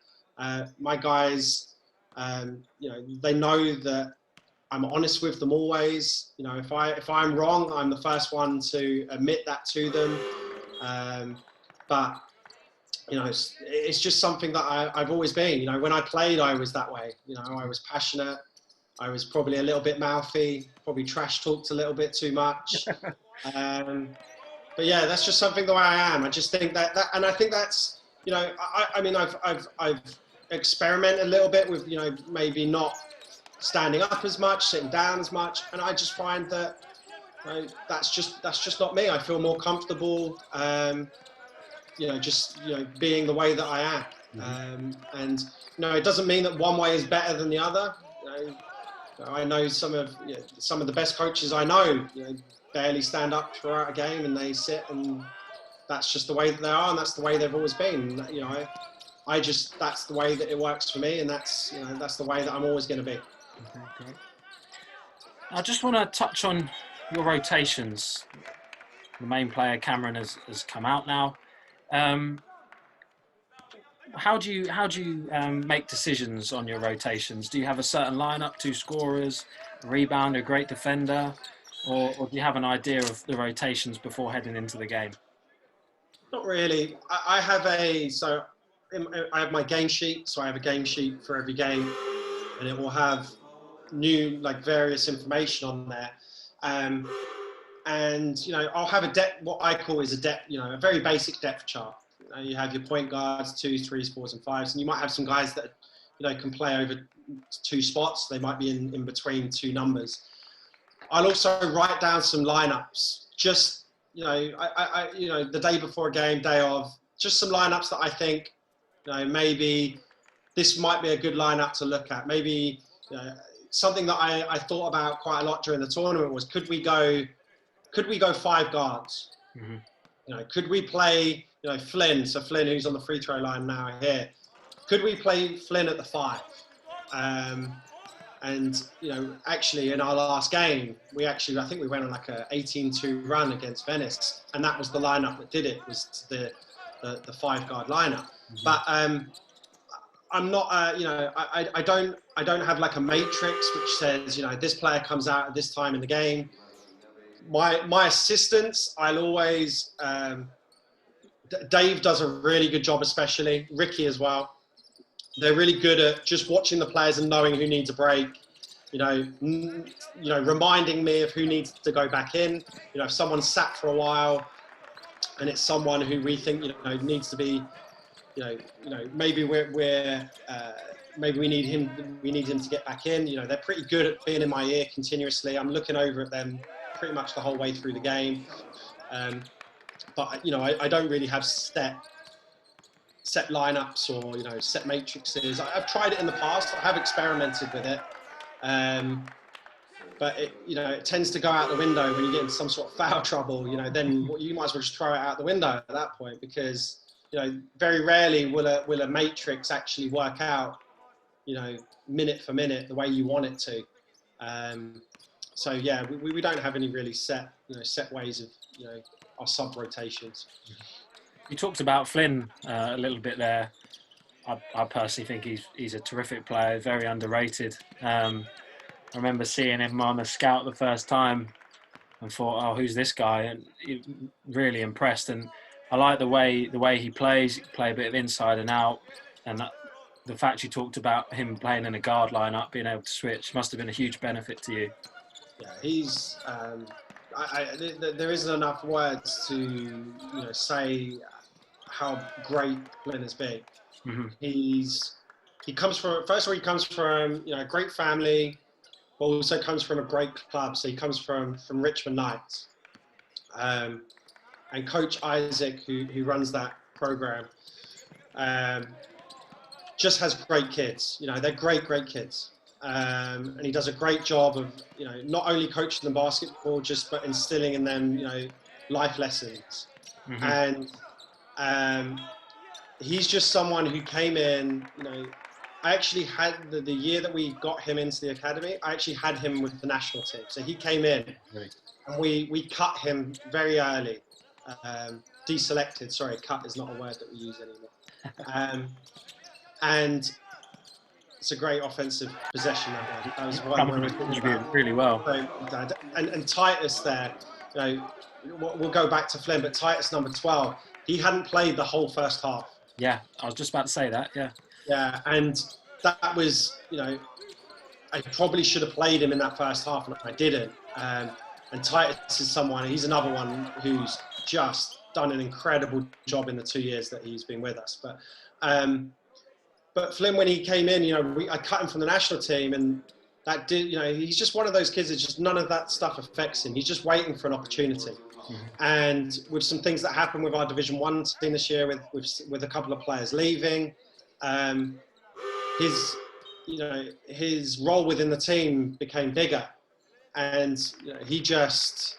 My guys, they know that I'm honest with them always. If I'm wrong, I'm the first one to admit that to them. But it's just something that I've always been. When I played, I was that way. I was passionate. I was probably a little bit mouthy, probably trash talked a little bit too much. But yeah, that's just something the way I am. I just think that and I think that's, I mean, I've experimented a little bit with, maybe not standing up as much, sitting down as much, and I just find that that's just not me. I feel more comfortable, being the way that I am. And it doesn't mean that one way is better than the other. I know some of the best coaches I know, barely stand up throughout a game, and they sit, and that's just the way that they are, and that's the way they've always been. That's the way that it works for me, and that's the way that I'm always going to be. Okay, great. I just want to touch on your rotations. The main player, Cameron, has come out now. How do you make decisions on your rotations? Do you have a certain lineup, 2 scorers, a rebounder, a great defender, or do you have an idea of the rotations before heading into the game? Not really. I have I have my game sheet, so I have a game sheet for every game, and it will have new various information on there. And I'll have what I call is a depth, a very basic depth chart. You have your point guards, 2s, 3s, 4s, and 5s, and you might have some guys that can play over 2 spots. They might be in between 2 numbers. I'll also write down some lineups, just the day before a game, day of, just some lineups that I think maybe this might be a good lineup to look at. Maybe something that I thought about quite a lot during the tournament was, could we go 5 guards? Mm-hmm. Could we play Flynn? So Flynn, who's on the free throw line now here, could we play Flynn at the 5? And actually in our last game, I think we went on a 18-2 run against Venice, and that was the lineup that did it. Was the 5 guard lineup. Mm-hmm. But I'm not, I don't have a matrix which says, this player comes out at this time in the game. My assistants, I'll always, Dave does a really good job, especially Ricky as well. They're really good at just watching the players and knowing who needs a break, reminding me of who needs to go back in. If someone's sat for a while and it's someone who we think, needs to be, maybe maybe we need him to get back in. They're pretty good at being in my ear continuously. I'm looking over at them pretty much the whole way through the game. But I don't really have set lineups or set matrices. I've tried it in the past. I have experimented with it, but it tends to go out the window when you get into some sort of foul trouble. Then you might as well just throw it out the window at that point, because very rarely will a matrix actually work out minute for minute the way you want it to. So yeah, we don't have any really set ways of our sub rotations. You talked about Flynn a little bit there. I personally think he's a terrific player, very underrated. I remember seeing him on a scout the first time and thought, oh, who's this guy? And really impressed. And I like the way he plays. He play a bit of inside and out, and the fact you talked about him playing in a guard lineup, being able to switch, must have been a huge benefit to you. Yeah, he's. There isn't enough words to say how great Flynn has been. Mm-hmm. He comes from a great family, but also comes from a great club. So he comes from Richmond Knights. And Coach Isaac, who runs that program, just has great kids. You know, they're great kids. And he does a great job of, you know, not only coaching them basketball, but instilling in them, you know, life lessons. And he's just someone who came in, you know, I actually had the year that we got him into the academy, I actually had him with the national team. So he came in and we cut him very early. Deselected, sorry, cut is not a word that we use anymore. And it's a great offensive possession, that one. That was one where you did really well. And Titus there, you know, we'll go back to Flynn, but Titus number 12, he hadn't played the whole first half. Yeah, I was just about to say that, yeah. Yeah, and that was, you know, I probably should have played him in that first half, and I didn't. And Titus is someone, he's another one who's just done an incredible job in the 2 years that he's been with us. But Flynn, when he came in, you know, I cut him from the national team, and that did, you know, he's just one of those kids that just none of that stuff affects him. He's just waiting for an opportunity. And with some things that happened with our Division 1 team this year, with a couple of players leaving, his role within the team became bigger, and you know, he just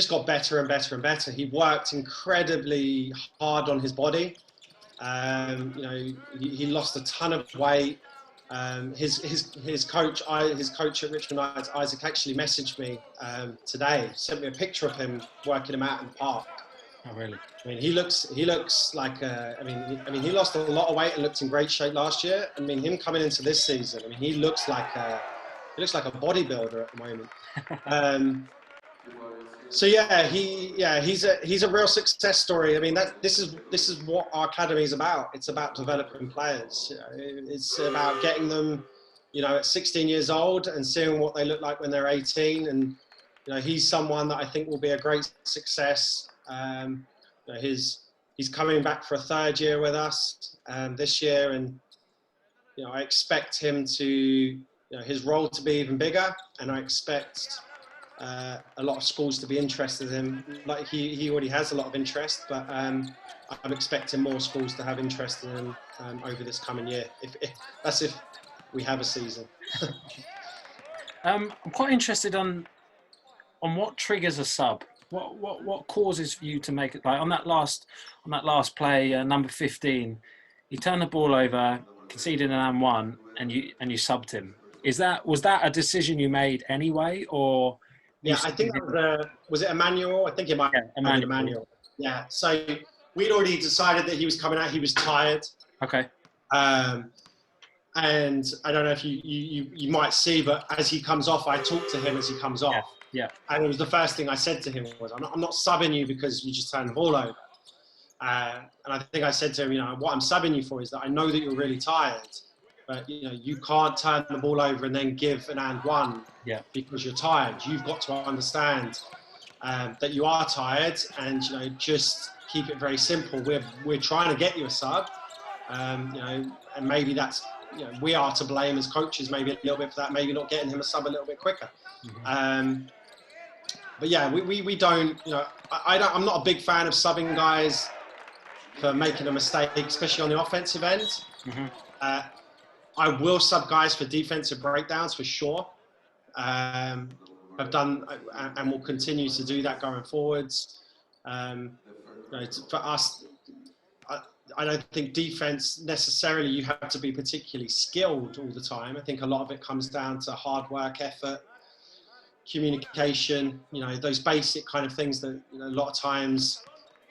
got better and better and better. He worked incredibly hard on his body. You know, he lost a ton of weight. His coach at Richmond Knights, Isaac, actually messaged me today, sent me a picture of him working him out in the park. Oh, really? I mean, he looks like he lost a lot of weight and looked in great shape last year. I mean, him coming into this season, I mean, he looks like a bodybuilder at the moment. So yeah, he's a real success story. I mean, this is what our academy is about. It's about developing players. You know, it's about getting them, you know, at 16 years old and seeing what they look like when they're 18. And you know, he's someone that I think will be a great success. You know, he's coming back for a third year with us this year, and you know, I expect him to, you know, his role to be even bigger, and I expect a lot of schools to be interested in him. Like he already has a lot of interest, but I'm expecting more schools to have interest in him over this coming year. If we have a season. I'm quite interested on what triggers a sub. What causes you to make it? Like on that last play, number 15, you turned the ball over, conceded an and one, and you subbed him. Was that a decision you made anyway, or? Yeah, I think that was it Emmanuel? I think it might have been Emmanuel. Yeah, so we'd already decided that he was coming out. He was tired. Okay. And I don't know if you might see, but as he comes off, I talk to him as he comes off. Yeah. And it was the first thing I said to him was, I'm not subbing you because you just turned the ball over. And I think I said to him, you know, what I'm subbing you for is that I know that you're really tired, but you know, you can't turn the ball over and then give an and one because you're tired. You've got to understand that you are tired, and you know, just keep it very simple. We're trying to get you a sub, you know, and maybe that's, you know, we are to blame as coaches maybe a little bit for that, maybe not getting him a sub a little bit quicker. But yeah, we don't, you know, I'm not a big fan of subbing guys for making a mistake, especially on the offensive end. I will sub guys for defensive breakdowns for sure. I've done and will continue to do that going forwards. You know, for us, I don't think defense necessarily you have to be particularly skilled all the time. I think a lot of it comes down to hard work, effort, communication, you know, those basic kind of things that, you know, a lot of times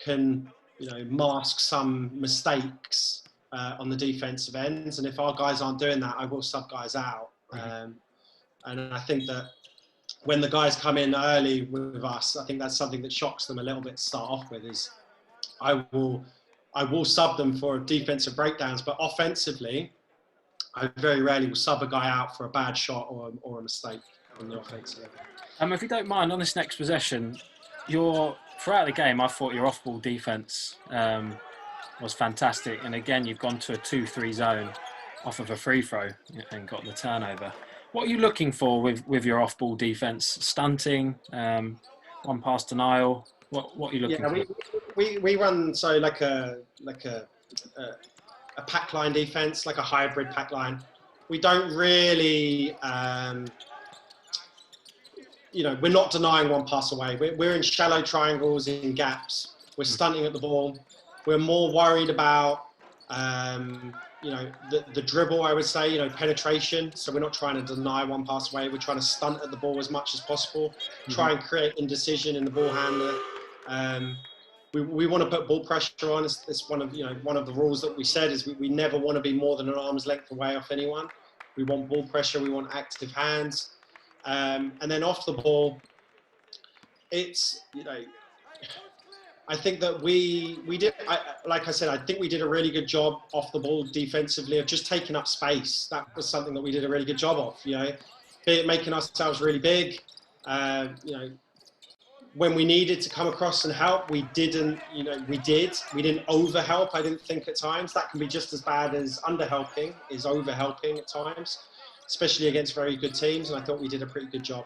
can, you know, mask some mistakes on the defensive ends. And if our guys aren't doing that, I will sub guys out. And I think that when the guys come in early with us, I think that's something that shocks them a little bit to start off with, is I will sub them for defensive breakdowns, but offensively, I very rarely will sub a guy out for a bad shot or a mistake on the offensive end. If you don't mind, on this next possession, throughout the game, I thought your off-ball defence was fantastic. And again, you've gone to a 2-3 zone off of a free throw and got the turnover. What are you looking for with your off-ball defence? Stunting, one pass denial. What are you looking for? We run so like a pack line defence, like a hybrid pack line. We don't really, we're not denying one pass away. We're in shallow triangles, in gaps. We're stunting at the ball. We're more worried about, the dribble, I would say, penetration. So we're not trying to deny one pass away. We're trying to stunt at the ball as much as possible, try and create indecision in the ball handler. We want to put ball pressure on. It's one of the rules that we said is we never want to be more than an arm's length away off anyone. We want ball pressure. We want active hands. And then off the ball, it's, I think that we did, like I said, I think we did a really good job off the ball defensively of just taking up space. That was something that we did a really good job of, be it making ourselves really big. When we needed to come across and help, we didn't, we didn't over help. I didn't think at times. That can be just as bad as under helping is over helping at times, especially against very good teams. And I thought we did a pretty good job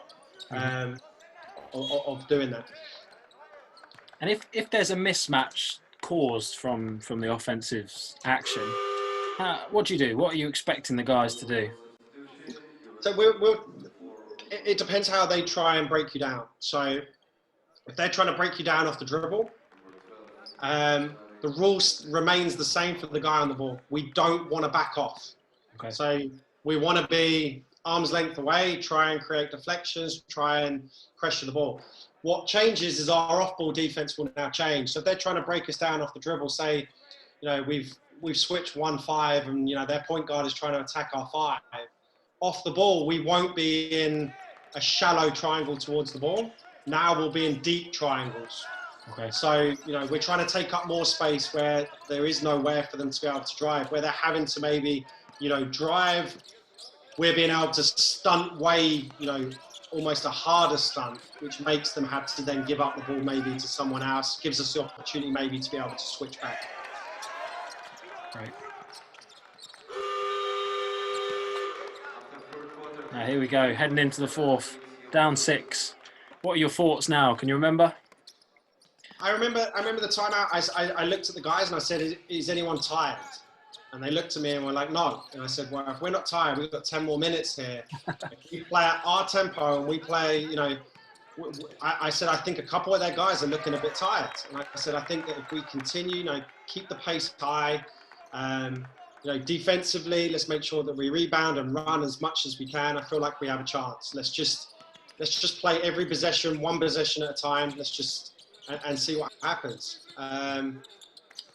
of doing that. And if there's a mismatch caused from the offensive action, what do you do? What are you expecting the guys to do? So it depends how they try and break you down. So if they're trying to break you down off the dribble, the rule remains the same for the guy on the ball. We don't want to back off. Okay. So we want to be arm's length away, try and create deflections, try and pressure the ball. What changes is our off-ball defense will now change. So if they're trying to break us down off the dribble, say, we've switched 1-5 and, their point guard is trying to attack our 5. Off the ball, we won't be in a shallow triangle towards the ball. Now we'll be in deep triangles. Okay. So, we're trying to take up more space where there is nowhere for them to be able to drive, where they're having to maybe, drive. We're being able to stunt way, almost a harder stunt, which makes them have to then give up the ball maybe to someone else, gives us the opportunity maybe to be able to switch back. Right. Now here we go, heading into the fourth, down 6. What are your thoughts now? Can you remember? I remember the timeout. I looked at the guys and I said, is anyone tired? And they looked at me and were like, no. And I said, well, if we're not tired, we've got 10 more minutes here. If we play at our tempo and we play, I said, I think a couple of their guys are looking a bit tired. And I said, I think that if we continue, keep the pace high, defensively, let's make sure that we rebound and run as much as we can. I feel like we have a chance. Let's just play every possession, one possession at a time. Let's just, and see what happens.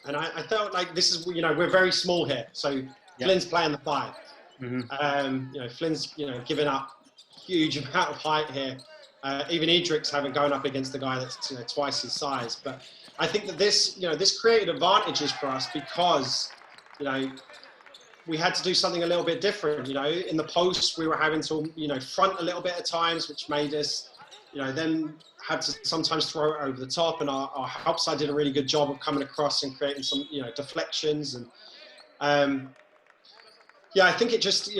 And I felt like this is, we're very small here. So Flynn's playing the 5. Mm-hmm. Flynn's, giving up huge amount of height here. Even Edric's going up against a guy that's, twice his size. But I think that this, this created advantages for us because, we had to do something a little bit different. In the post, we were having to, front a little bit at times, which made us, then had to sometimes throw it over the top. And our help side did a really good job of coming across and creating some, deflections. And I think it just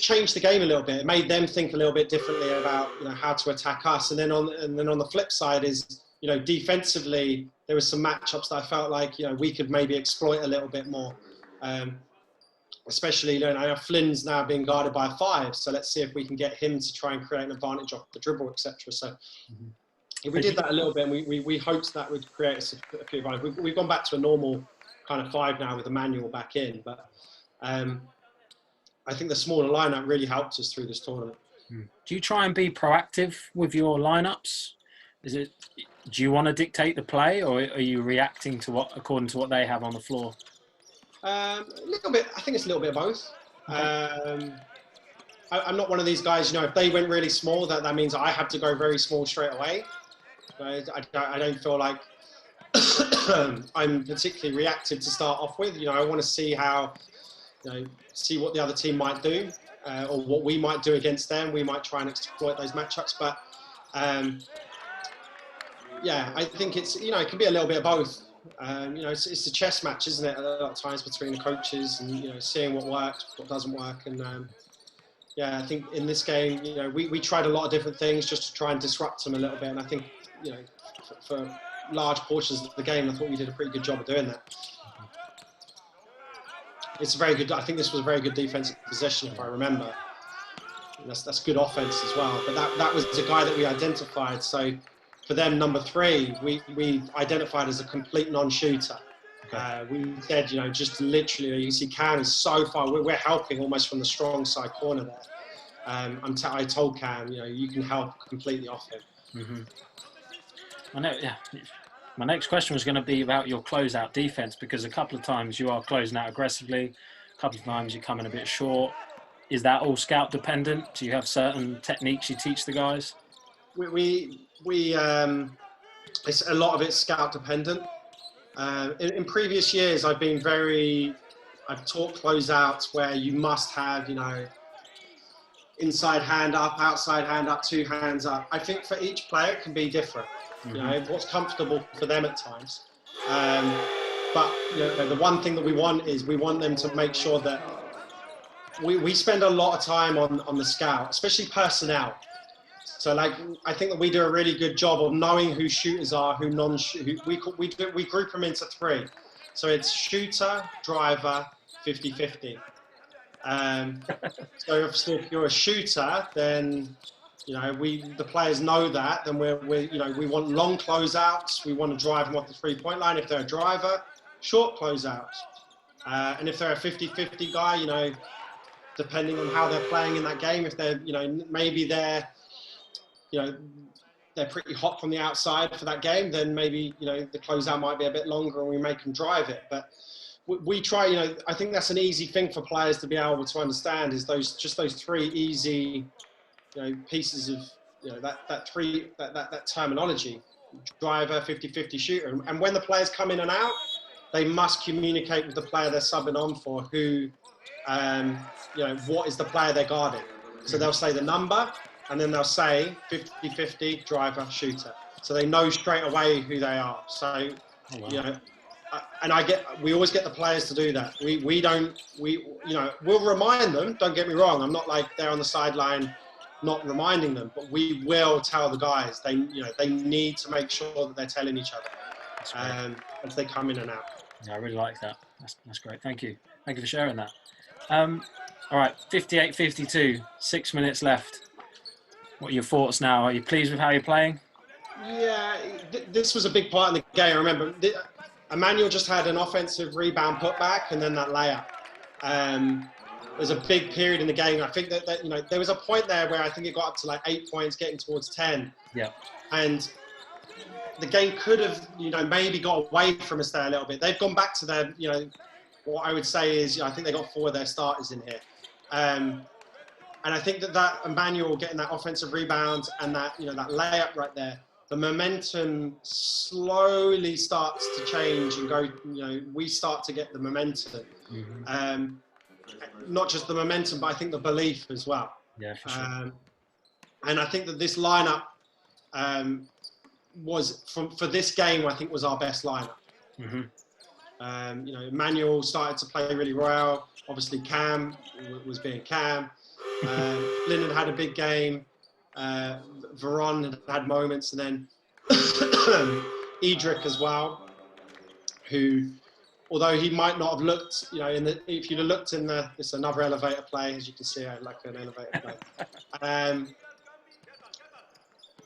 changed the game a little bit. It made them think a little bit differently about, how to attack us. And then on the flip side is, defensively, there was some matchups that I felt like, we could maybe exploit a little bit more. Especially, Flynn's now being guarded by a 5. So let's see if we can get him to try and create an advantage off the dribble, etc. So if we did that a little bit, and we hoped that would create a few advantages. We've gone back to a normal kind of 5 now with the manual back in. But I think the smaller lineup really helped us through this tournament. Do you try and be proactive with your lineups? Do you want to dictate the play, or are you reacting to according to what they have on the floor? A little bit. I think it's a little bit of both. Okay. I'm not one of these guys, if they went really small, that means I have to go very small straight away. I don't feel like I'm particularly reactive to start off with. I want to see how, see what the other team might do, or what we might do against them. We might try and exploit those matchups. But I think it's, it can be a little bit of both. It's a chess match, isn't it? A lot of times between the coaches and, seeing what works, what doesn't work. And yeah, I think in this game, we tried a lot of different things just to try and disrupt them a little bit. And I think, for large portions of the game, I thought we did a pretty good job of doing that. It's very good. I think this was a very good defensive possession, if I remember. And that's good offense as well. But that was the guy that we identified. So for them, number 3, we identified as a complete non-shooter. Okay. We said, just literally, you see Cam is so far. We're helping almost from the strong side corner there. I told Cam, you can help completely off him. Mm-hmm. My next question was going to be about your closeout defense, because a couple of times you are closing out aggressively, a couple of times you come in a bit short. Is that all scout dependent? Do you have certain techniques you teach the guys? It's a lot of it's scout dependent. In previous years, I've taught closeouts where you must have, inside hand up, outside hand up, 2 hands up. I think for each player it can be different. Mm-hmm. What's comfortable for them at times. But the one thing that we want is we want them to make sure that we spend a lot of time on the scout, especially personnel. So I think that we do a really good job of knowing who shooters are, who non-shoot. We group them into 3. So it's shooter, driver, 50-50. So obviously if you're a shooter, then the players know that. Then we want long closeouts. We want to drive them off the 3-point line. If they're a driver, short closeouts. And if they're a 50-50 guy, depending on how they're playing in that game, if they're maybe they're pretty hot from the outside for that game, then maybe the closeout might be a bit longer and we make them drive it. But we try. I think that's an easy thing for players to be able to understand, is those 3 easy pieces of that terminology: driver, 50-50 shooter. And when the players come in and out, they must communicate with the player they're subbing on for who, what is the player they're guarding. So they'll say the number, and then they'll say 50-50 driver, shooter. So they know straight away who they are. So, we always get the players to do that. We'll remind them, don't get me wrong. I'm not like they're on the sideline not reminding them, but we will tell the guys, they need to make sure that they're telling each other as they come in and out. Yeah, I really like that. That's great. Thank you for sharing that. All right, 58-52, 6 minutes left. What are your thoughts now? Are you pleased with how you're playing? Yeah, this was a big part in the game. I remember Emmanuel just had an offensive rebound putback and then that layup. There's a big period in the game. I think that there was a point there where I think it got up to like 8 points, getting towards 10. Yeah. And the game could have, maybe got away from us there a little bit. They've gone back to their, what I would say is, I think they got 4 of their starters in here. And I think that Emmanuel getting that offensive rebound and that, that layup right there, the momentum slowly starts to change and go, we start to get the momentum. Mm-hmm. Not just the momentum, but I think the belief as well. Yeah, for sure. And I think that this lineup was, for this game, I think was our best lineup. Mm-hmm. Emmanuel started to play really well. Obviously, Cam was being Cam. Lynn had a big game. Veron had moments, and then Edric as well, who, although he might not have looked, if you'd have looked in it's another elevator play, as you can see, I like an elevator play.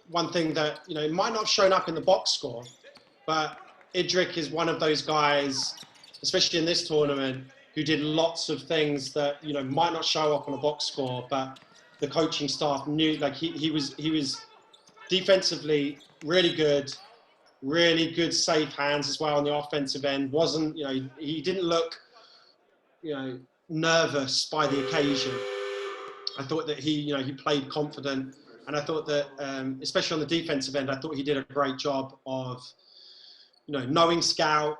One thing that, it might not have shown up in the box score, but Edric is one of those guys, especially in this tournament, who did lots of things that, might not show up on a box score, but the coaching staff knew, like he was defensively really good safe hands as well on the offensive end. Wasn't, he didn't look, nervous by the occasion. I thought that he played confident, and I thought that, especially on the defensive end, I thought he did a great job of, knowing scout.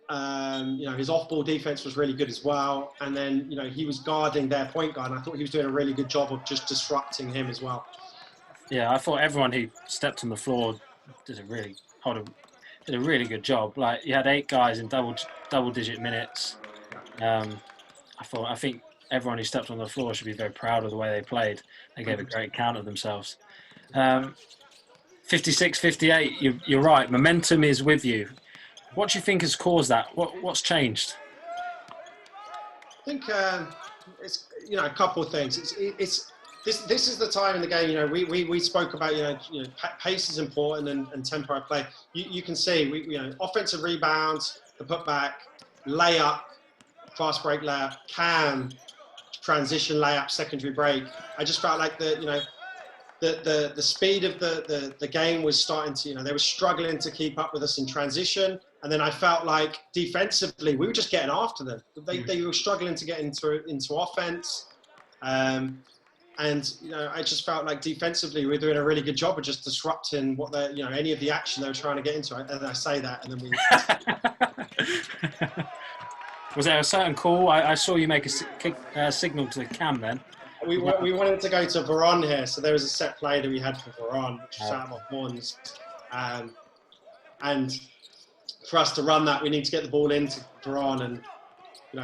His off-ball defense was really good as well. And then, he was guarding their point guard, and I thought he was doing a really good job of just disrupting him as well. Yeah, I thought everyone who stepped on the floor did a really good job. Like, you had 8 guys in double-digit minutes. I think everyone who stepped on the floor should be very proud of the way they played. They gave a great account of themselves. 56-58, you're right. Momentum is with you. What do you think has caused that? What's changed? I think it's a couple of things. This is the time in the game. We spoke about pace is important and tempo of play. You can see offensive rebounds, the putback, layup, fast break layup, transition layup, secondary break. I just felt like the speed of the game was starting to, they were struggling to keep up with us in transition. And then I felt like defensively, we were just getting after them. They were struggling to get into offense. And I just felt like defensively, we were doing a really good job of just disrupting what any of the action they were trying to get into. And I say that, and then we... Was there a certain call? I saw you make a signal to Cam then. We wanted to go to Vear here, so there was a set play that we had for Vear, which was out of our horns. And for us to run that, we need to get the ball into Vear, and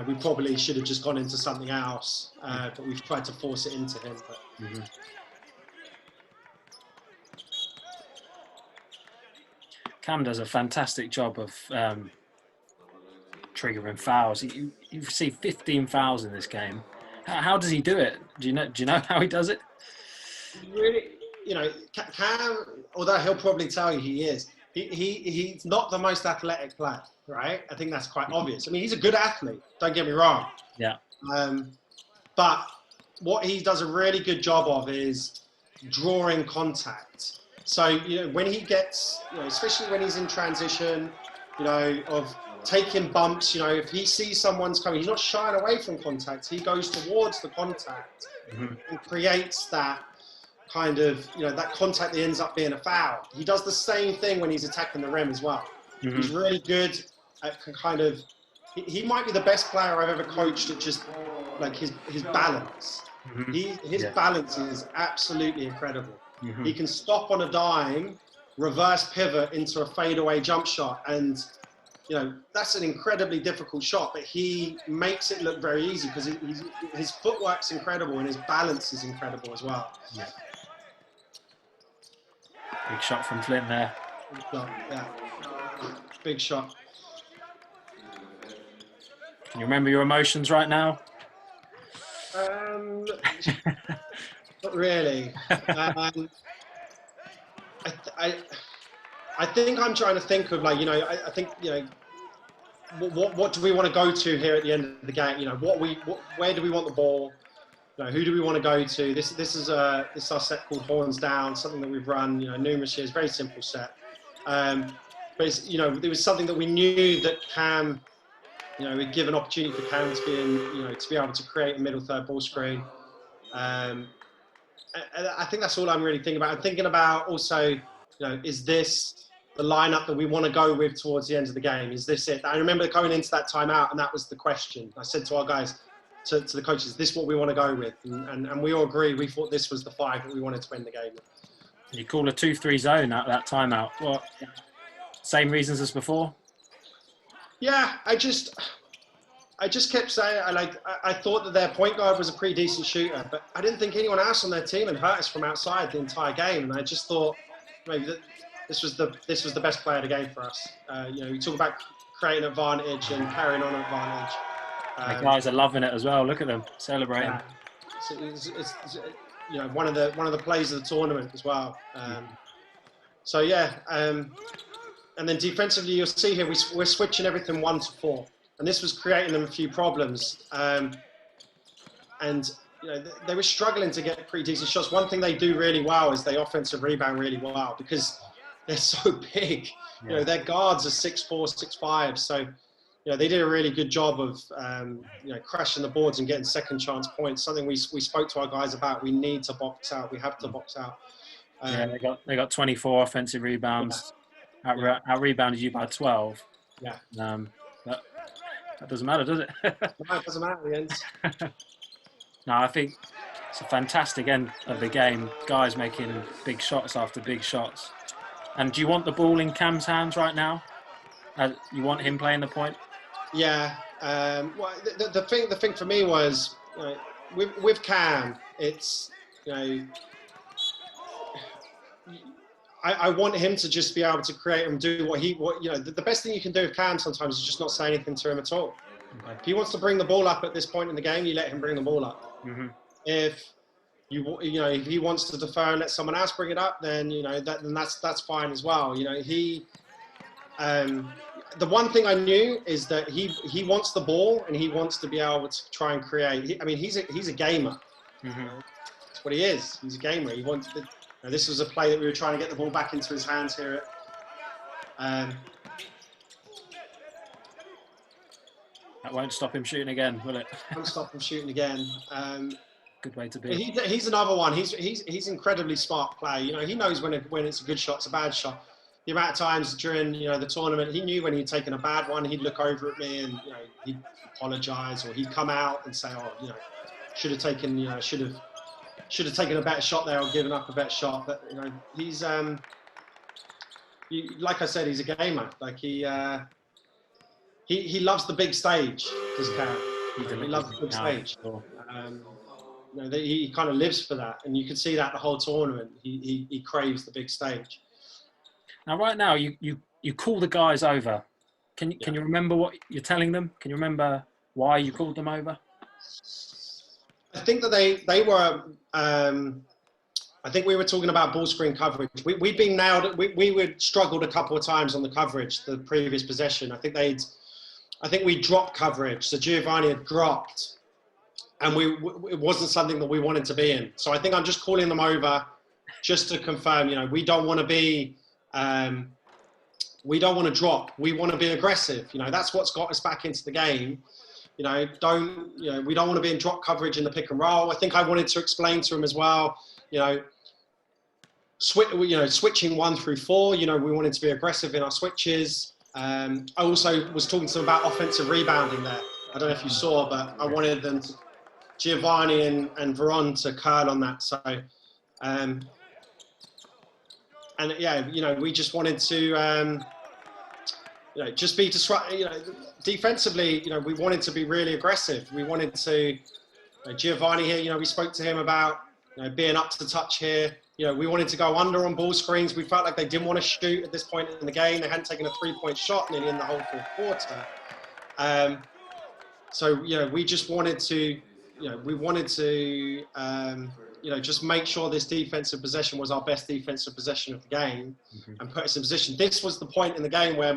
we probably should have just gone into something else, but we've tried to force it into him. But. Mm-hmm. Cam does a fantastic job of triggering fouls. You've received 15 fouls in this game. How does he do it? Do you know how he does it? Really, Cam, although he'll probably tell you he is, he's not the most athletic player, right? I think that's quite obvious. I mean, he's a good athlete, don't get me wrong. Yeah. But what he does a really good job of is drawing contact. So, when he gets, especially when he's in transition, of taking bumps, if he sees someone's coming, he's not shying away from contact. He goes towards the contact and creates that kind of, that contact that ends up being a foul. He does the same thing when he's attacking the rim as well. Mm-hmm. He's really good at kind of, he might be the best player I've ever coached at just like his balance. Mm-hmm. His balance is absolutely incredible. Mm-hmm. He can stop on a dime, reverse pivot into a fadeaway jump shot, and that's an incredibly difficult shot, but he makes it look very easy because his footwork's incredible and his balance is incredible as well. Yeah. Big shot from Flint there. Big shot, yeah. Big shot. Can you remember your emotions right now? Not really. I think I'm trying to think of I think what do we want to go to here at the end of the game? Where do we want the ball? Who do we want to go to? This is our set called Horns Down, something that we've run numerous years. Very simple set, but it's, there was something that we knew that Cam, we'd give an opportunity for Cam to be in, to be able to create a middle third ball screen. And I think that's all I'm really thinking about. I'm thinking about also, is this the lineup that we want to go with towards the end of the game? Is this it? I remember going into that timeout, and that was the question. I said to our guys, to the coaches, is this what we want to go with? And we all agreed. We thought this was the 5 that we wanted to win the game. You call a 2-3 zone at that timeout. What? Same reasons as before? Yeah, I just kept saying, I thought that their point guard was a pretty decent shooter, but I didn't think anyone else on their team had hurt us from outside the entire game. And I just thought maybe this was the best play of the game for us. We talk about creating advantage and carrying on advantage. The guys are loving it as well. Look at them celebrating. It's one of the plays of the tournament as well. So yeah, and then defensively, you'll see here we're switching everything 1 to 4, and this was creating them a few problems. And they were struggling to get pretty decent shots. One thing they do really well is they offensive rebound really well because they're so big. Yeah. Their guards are 6'4", 6'5", so they did a really good job of crashing the boards and getting second chance points. Something we spoke to our guys about. We need to box out. We have to box out. They got 24 offensive rebounds. Yeah. Out rebounded you by 12. Yeah. But that doesn't matter, does it? No, it doesn't matter at the end. No, I think it's a fantastic end of the game. Guys making big shots after big shots. And do you want the ball in Cam's hands right now? You want him playing the point? Yeah. Well, the thing for me was, you know, with Cam, it's, you know, I want him to just be able to create and do what you know, the best thing you can do with Cam sometimes is just not say anything to him at all. Okay. If he wants to bring the ball up at this point in the game, you let him bring the ball up. Mm-hmm. If you know, if he wants to defer and let someone else bring it up, then, you know, then that's fine as well. You know, the one thing I knew is that he wants the ball and he wants to be able to try and create. I mean, he's a gamer. Mm-hmm. That's what he is. He's a gamer. He wants to. This was a play that we were trying to get the ball back into his hands here. That won't stop him shooting again, will it? Won't stop him shooting again. Good way to be. He's another one. He's incredibly smart player. You know, he knows when it's a good shot, it's a bad shot. The amount of times during, you know, the tournament, he knew when he'd taken a bad one, he'd look over at me and, you know, he'd apologise, or he'd come out and say, oh, you know, should have taken a better shot there, or given up a better shot. But, you know, he's like I said, he's a gamer. Like he loves the big stage. This Cam, he loves the big stage. You know, he kind of lives for that, and you can see that the whole tournament. He craves the big stage. Now, right now, you call the guys over. Can you remember what you're telling them? Can you remember why you called them over? I think that they were. I think we were talking about ball screen coverage. We'd been nailed. We would struggled a couple of times on the coverage the previous possession. I think we dropped coverage. So Giovanni had dropped, and it wasn't something that we wanted to be in. So I think I'm just calling them over, just to confirm. You know, we don't want to be. We don't want to drop. We want to be aggressive. You know, that's what's got us back into the game. You know, we don't want to be in drop coverage in the pick and roll. I think I wanted to explain to him as well, you know, switching 1 through 4, you know, we wanted to be aggressive in our switches. I also was talking to him about offensive rebounding there. I don't know if you saw, but I wanted them to, Giovanni and Veron to curl on that. So, and yeah, you know, we just wanted to, you know, just be disruptive. You know, defensively, you know, we wanted to be really aggressive. We wanted to, Giovanni here, you know, we spoke to him about, you know, being up to touch here. You know, we wanted to go under on ball screens. We felt like they didn't want to shoot at this point in the game. They hadn't taken a 3-point shot nearly in the whole fourth quarter. So, you know, we just wanted to, you know, just make sure this defensive possession was our best defensive possession of the game, and put us in position. This was the point in the game where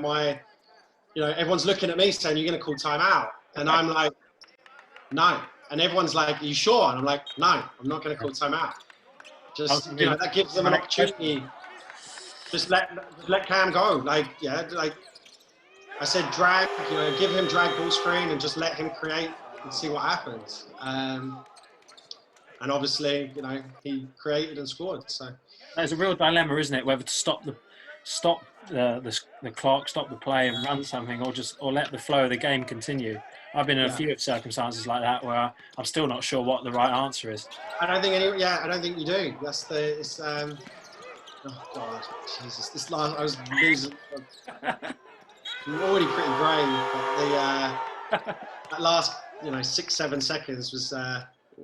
you know, everyone's looking at me saying, you're going to call timeout. And I'm like, no. And everyone's like, are you sure? And I'm like, no, I'm not going to call timeout. Just, you know, that gives them an opportunity. Just let Cam go. Like, yeah, like I said, drag, you know, give him drag ball screen and just let him create and see what happens. And obviously, you know, he created and scored. So there's a real dilemma, isn't it? Whether to stop the clock, stop the play, and run something, or let the flow of the game continue. I've been in a few circumstances like that where I'm still not sure what the right answer is. I don't think I don't think you do. Oh God, Jesus! I was losing. I'm already pretty grey, but that last, you know, 6-7 seconds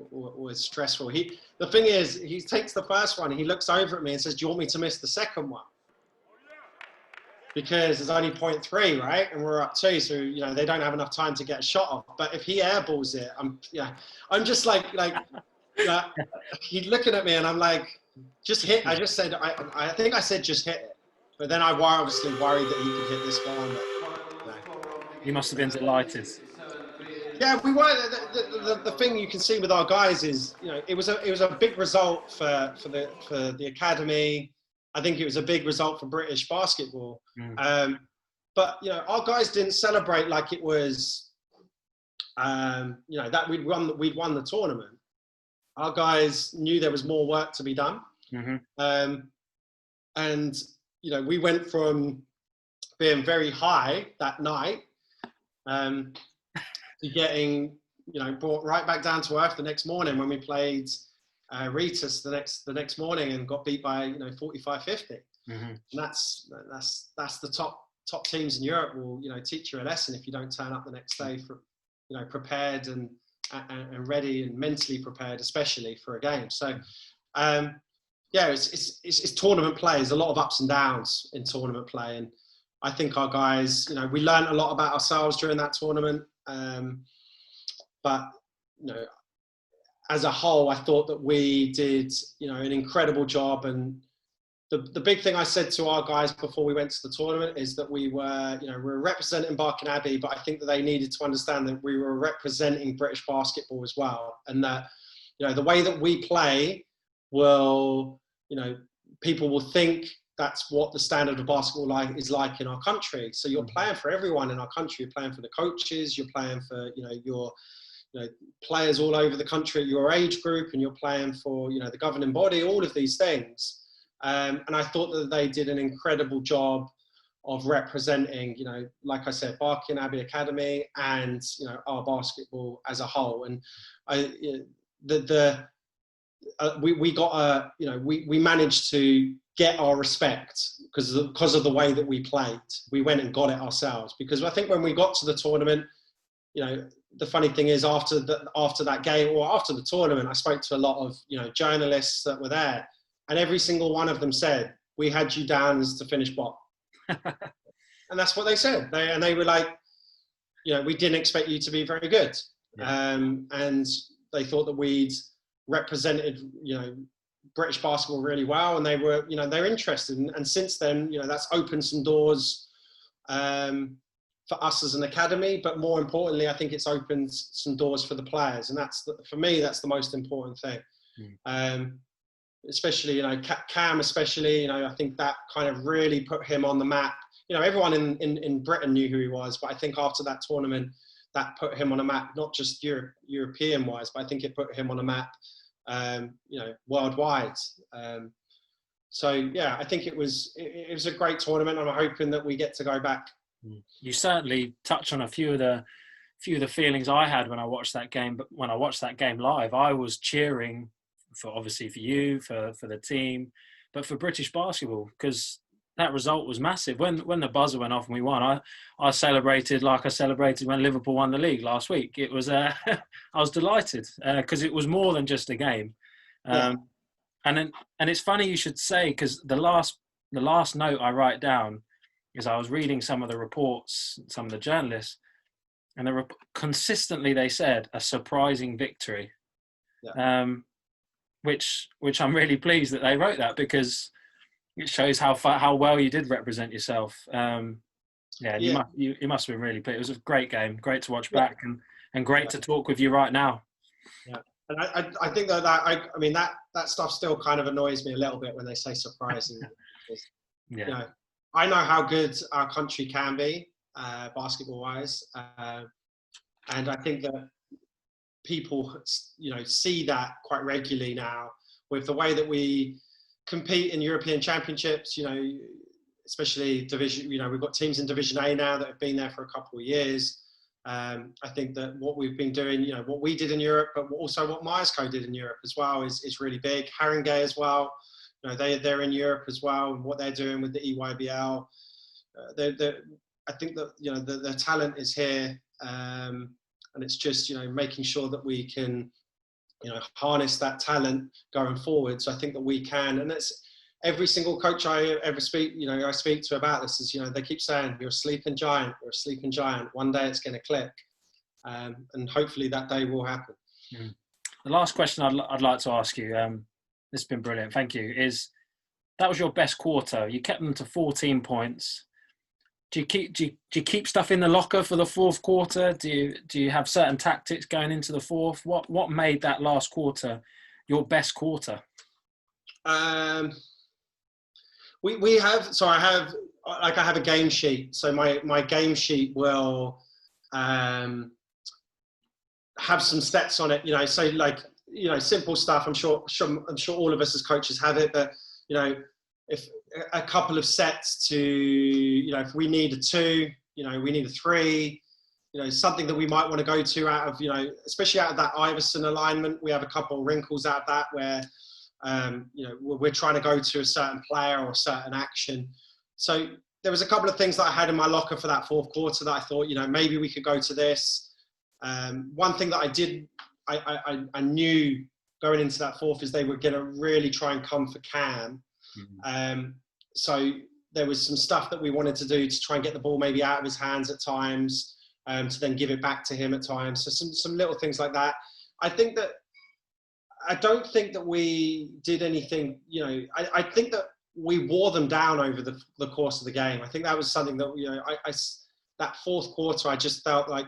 was stressful. The thing is, he takes the first one, he looks over at me and says, "Do you want me to miss the second one?" Because there's only 0.3, right? And we're up 2, so, you know, they don't have enough time to get a shot off. But if he airballs it, I'm just like he's looking at me and I'm like, just hit. I just said, I think I said just hit it. But then I obviously worried that he could hit this one. But, no. You must have been delighted. Yeah, we were. The thing you can see with our guys is, you know, it was a big result for the academy. I think it was a big result for British basketball. But, you know, our guys didn't celebrate like it was, you know, that we'd won the tournament. Our guys knew there was more work to be done. And, you know, we went from being very high that night to getting, you know, brought right back down to earth the next morning when we played Ritas the next morning and got beat by, you know, 45-50. And that's the top teams in Europe will, you know, teach you a lesson if you don't turn up the next day, you know, prepared and and ready and mentally prepared, especially for a game. So, yeah, it's tournament play. There's a lot of ups and downs in tournament play, and I think our guys, we learned a lot about ourselves during that tournament. But as a whole, I thought that we did, an incredible job. And the big thing I said to our guys before we went to the tournament is that we were representing Barking Abbey, but I think that they needed to understand that we were representing British basketball as well. And that, the way that we play will, people will think that's what the standard of basketball is like in our country. So you're playing for everyone in our country. You're playing for the coaches. You're playing for, your players all over the country, your age group, and you're playing for, the governing body, all of these things. And I thought that they did an incredible job of representing, like I said, Barking Abbey Academy and, our basketball as a whole. And we managed to get our respect because of the way that we played. We went and got it ourselves, because I think when we got to the tournament, the funny thing is after that game or after the tournament, I spoke to a lot of, journalists that were there, and every single one of them said, we had you down as to finish bottom. And that's what they said. They were like, we didn't expect you to be very good. Yeah. And they thought that we'd represented, British basketball really well, and they were, they're interested. And since then, that's opened some doors for us as an academy, but more importantly, I think it's opened some doors for the players. And for me, that's the most important thing. Especially, Cam especially, I think that kind of really put him on the map. Everyone in Britain knew who he was, but I think after that tournament, that put him on a map, not just European-wise, but I think it put him on a map, worldwide. So yeah, I think it was a great tournament, and I'm hoping that we get to go back. You certainly touch on a few of the feelings I had when I watched that game. But when I watched that game live, I was cheering obviously for you, for the team, but for British basketball, because that result was massive. When the buzzer went off and we won, I celebrated like I celebrated when Liverpool won the league last week. It was I was delighted because it was more than just a game. And it's funny you should say, because the last note I write down is I was reading some of the reports, some of the journalists, and consistently they said a surprising victory. Yeah. Which I'm really pleased that they wrote that, because it shows how well you did represent yourself. You must have been really pleased. It was a great game, great to watch back, and great to talk with you right now. Yeah, and I think that stuff still kind of annoys me a little bit when they say surprising. I know how good our country can be, basketball-wise, and I think that people, see that quite regularly now with the way that we compete in European championships. Especially division. We've got teams in Division A now that have been there for a couple of years. I think that what we've been doing, what we did in Europe, but also what Myerscough did in Europe as well, is really big. Haringey as well. They're in Europe as well, and what they're doing with the EYBL. I think that the talent is here, and it's just making sure that we can harness that talent going forward. So I think that we can, and that's every single coach I ever speak to about this is they keep saying, you're a sleeping giant, you're a sleeping giant. One day it's going to click, and hopefully that day will happen. The last question I'd like to ask you. This has been brilliant. Thank you. That was your best quarter. You kept them to 14 points. Do you keep stuff in the locker for the fourth quarter? Do you have certain tactics going into the fourth? What made that last quarter your best quarter? We have. So I have a game sheet. So my game sheet will have some stats on it. So simple stuff. I'm sure all of us as coaches have it, but if a couple of sets to if we need a 2, we need a 3, something that we might want to go to out of especially out of that Iverson alignment. We have a couple of wrinkles out of that where we're trying to go to a certain player or a certain action. So there was a couple of things that I had in my locker for that fourth quarter that I thought maybe we could go to this. One thing that I knew going into that fourth is they were going to really try and come for Cam. So there was some stuff that we wanted to do to try and get the ball maybe out of his hands at times, to then give it back to him at times. So some little things like that. I don't think that we did anything, I think that we wore them down over the course of the game. I think that was something that, that fourth quarter, I just felt like,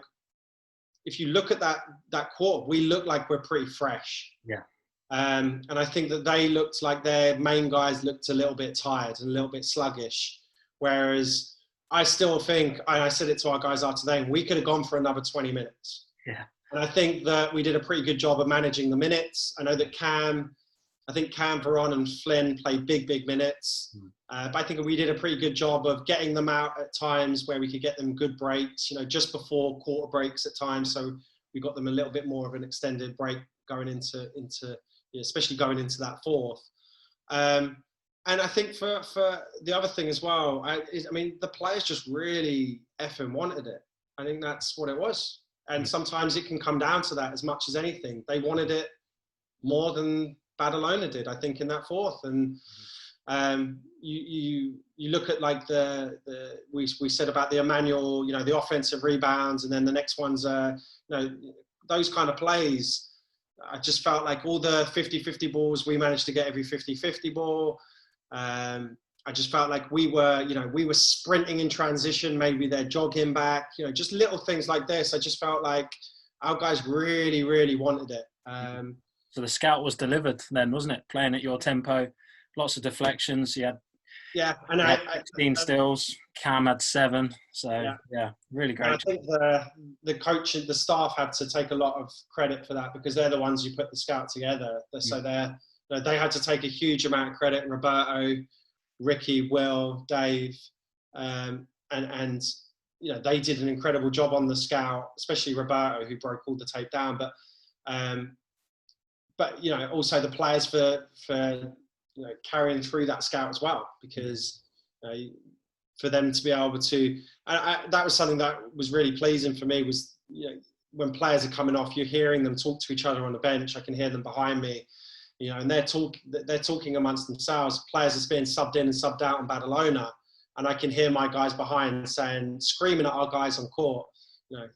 if you look at that quarter, we look like we're pretty fresh. Yeah. And I think that they looked like their main guys looked a little bit tired and a little bit sluggish. Whereas I still think, and I said it to our guys after the game, we could have gone for another 20 minutes. Yeah. And I think that we did a pretty good job of managing the minutes. I know that Cam, Veron and Flynn played big minutes. But I think we did a pretty good job of getting them out at times where we could get them good breaks, just before quarter breaks at times. So we got them a little bit more of an extended break going into especially going into that fourth. And I think for the other thing as well, the players just really effing wanted it. I think that's what it was. And sometimes it can come down to that as much as anything. They wanted it more than Badalona did, I think, in that fourth. And you look at like we said about the Emmanuel, the offensive rebounds, and then the next one's those kind of plays. I just felt like all the 50-50 balls, we managed to get every 50-50 ball. I just felt like we were sprinting in transition, maybe they're jogging back, just little things like this. I just felt like our guys really wanted it. So the scout was delivered then, wasn't it? Playing at your tempo, lots of deflections. You had, and 16 steals. Cam had 7. So really great. And I think the coach and the staff had to take a lot of credit for that, because they're the ones who put the scout together. So they had to take a huge amount of credit. Roberto, Ricky, Will, Dave, and they did an incredible job on the scout, especially Roberto, who broke all the tape down. But also the players for carrying through that scout as well, because for them to be able to, that was something that was really pleasing for me, was when players are coming off, you're hearing them talk to each other on the bench. I can hear them behind me, and they're talking amongst themselves. Players are being subbed in and subbed out on Badalona, and I can hear my guys behind screaming at our guys on court,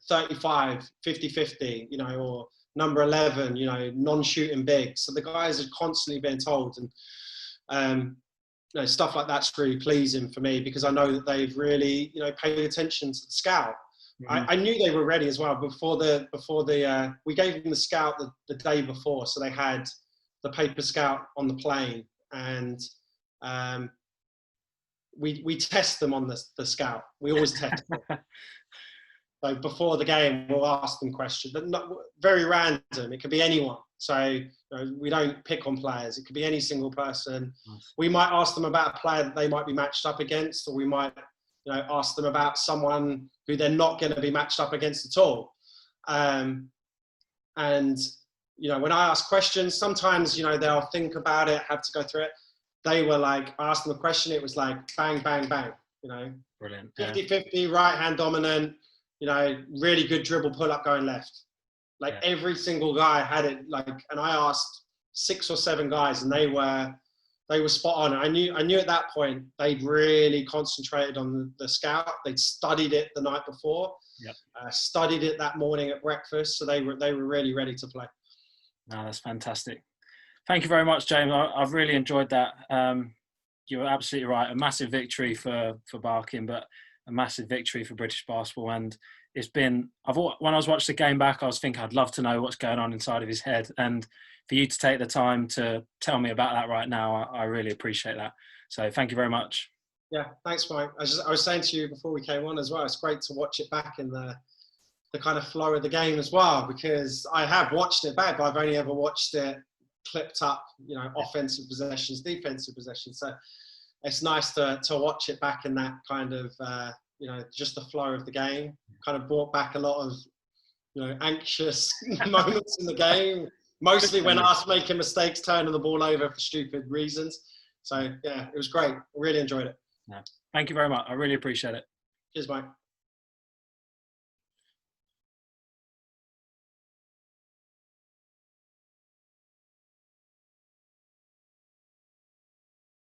35, 50-50, or number 11, non-shooting big. So the guys are constantly being told, and stuff like that's really pleasing for me, because I know that they've really, paid attention to the scout. I knew they were ready as well before we gave them the scout the day before, so they had the paper scout on the plane, and we test them on the scout. We always test them. So before the game, we'll ask them questions, but not very random. It could be anyone. So we don't pick on players. It could be any single person. Nice. We might ask them about a player that they might be matched up against, or we might ask them about someone who they're not going to be matched up against at all. And when I ask questions, sometimes they'll think about it, have to go through it. They were like, I asked them a question, it was like bang, bang, bang. Brilliant. 50-50, right hand dominant. Really good dribble pull up going left. Every single guy had it. And I asked 6 or 7 guys, and they were spot on. I knew at that point they'd really concentrated on the scout. They'd studied it the night before. Yep. Studied it that morning at breakfast, so they were really ready to play. No, that's fantastic. Thank you very much, James. I've really enjoyed that. You're absolutely right. A massive victory for Barking, but a massive victory for British basketball. And it's been, when I was watching the game back, I was thinking I'd love to know what's going on inside of his head. And for you to take the time to tell me about that right now, I really appreciate that. So thank you very much. Yeah, thanks, Mike. I was saying to you before we came on as well, it's great to watch it back in the kind of flow of the game as well, because I have watched it back, but I've only ever watched it clipped up, offensive possessions, defensive possessions. So it's nice to watch it back in that kind of, just the flow of the game. Kind of brought back a lot of, anxious moments in the game, mostly when us making mistakes, turning the ball over for stupid reasons. So, yeah, it was great. I really enjoyed it. Yeah. Thank you very much. I really appreciate it. Cheers, Mike.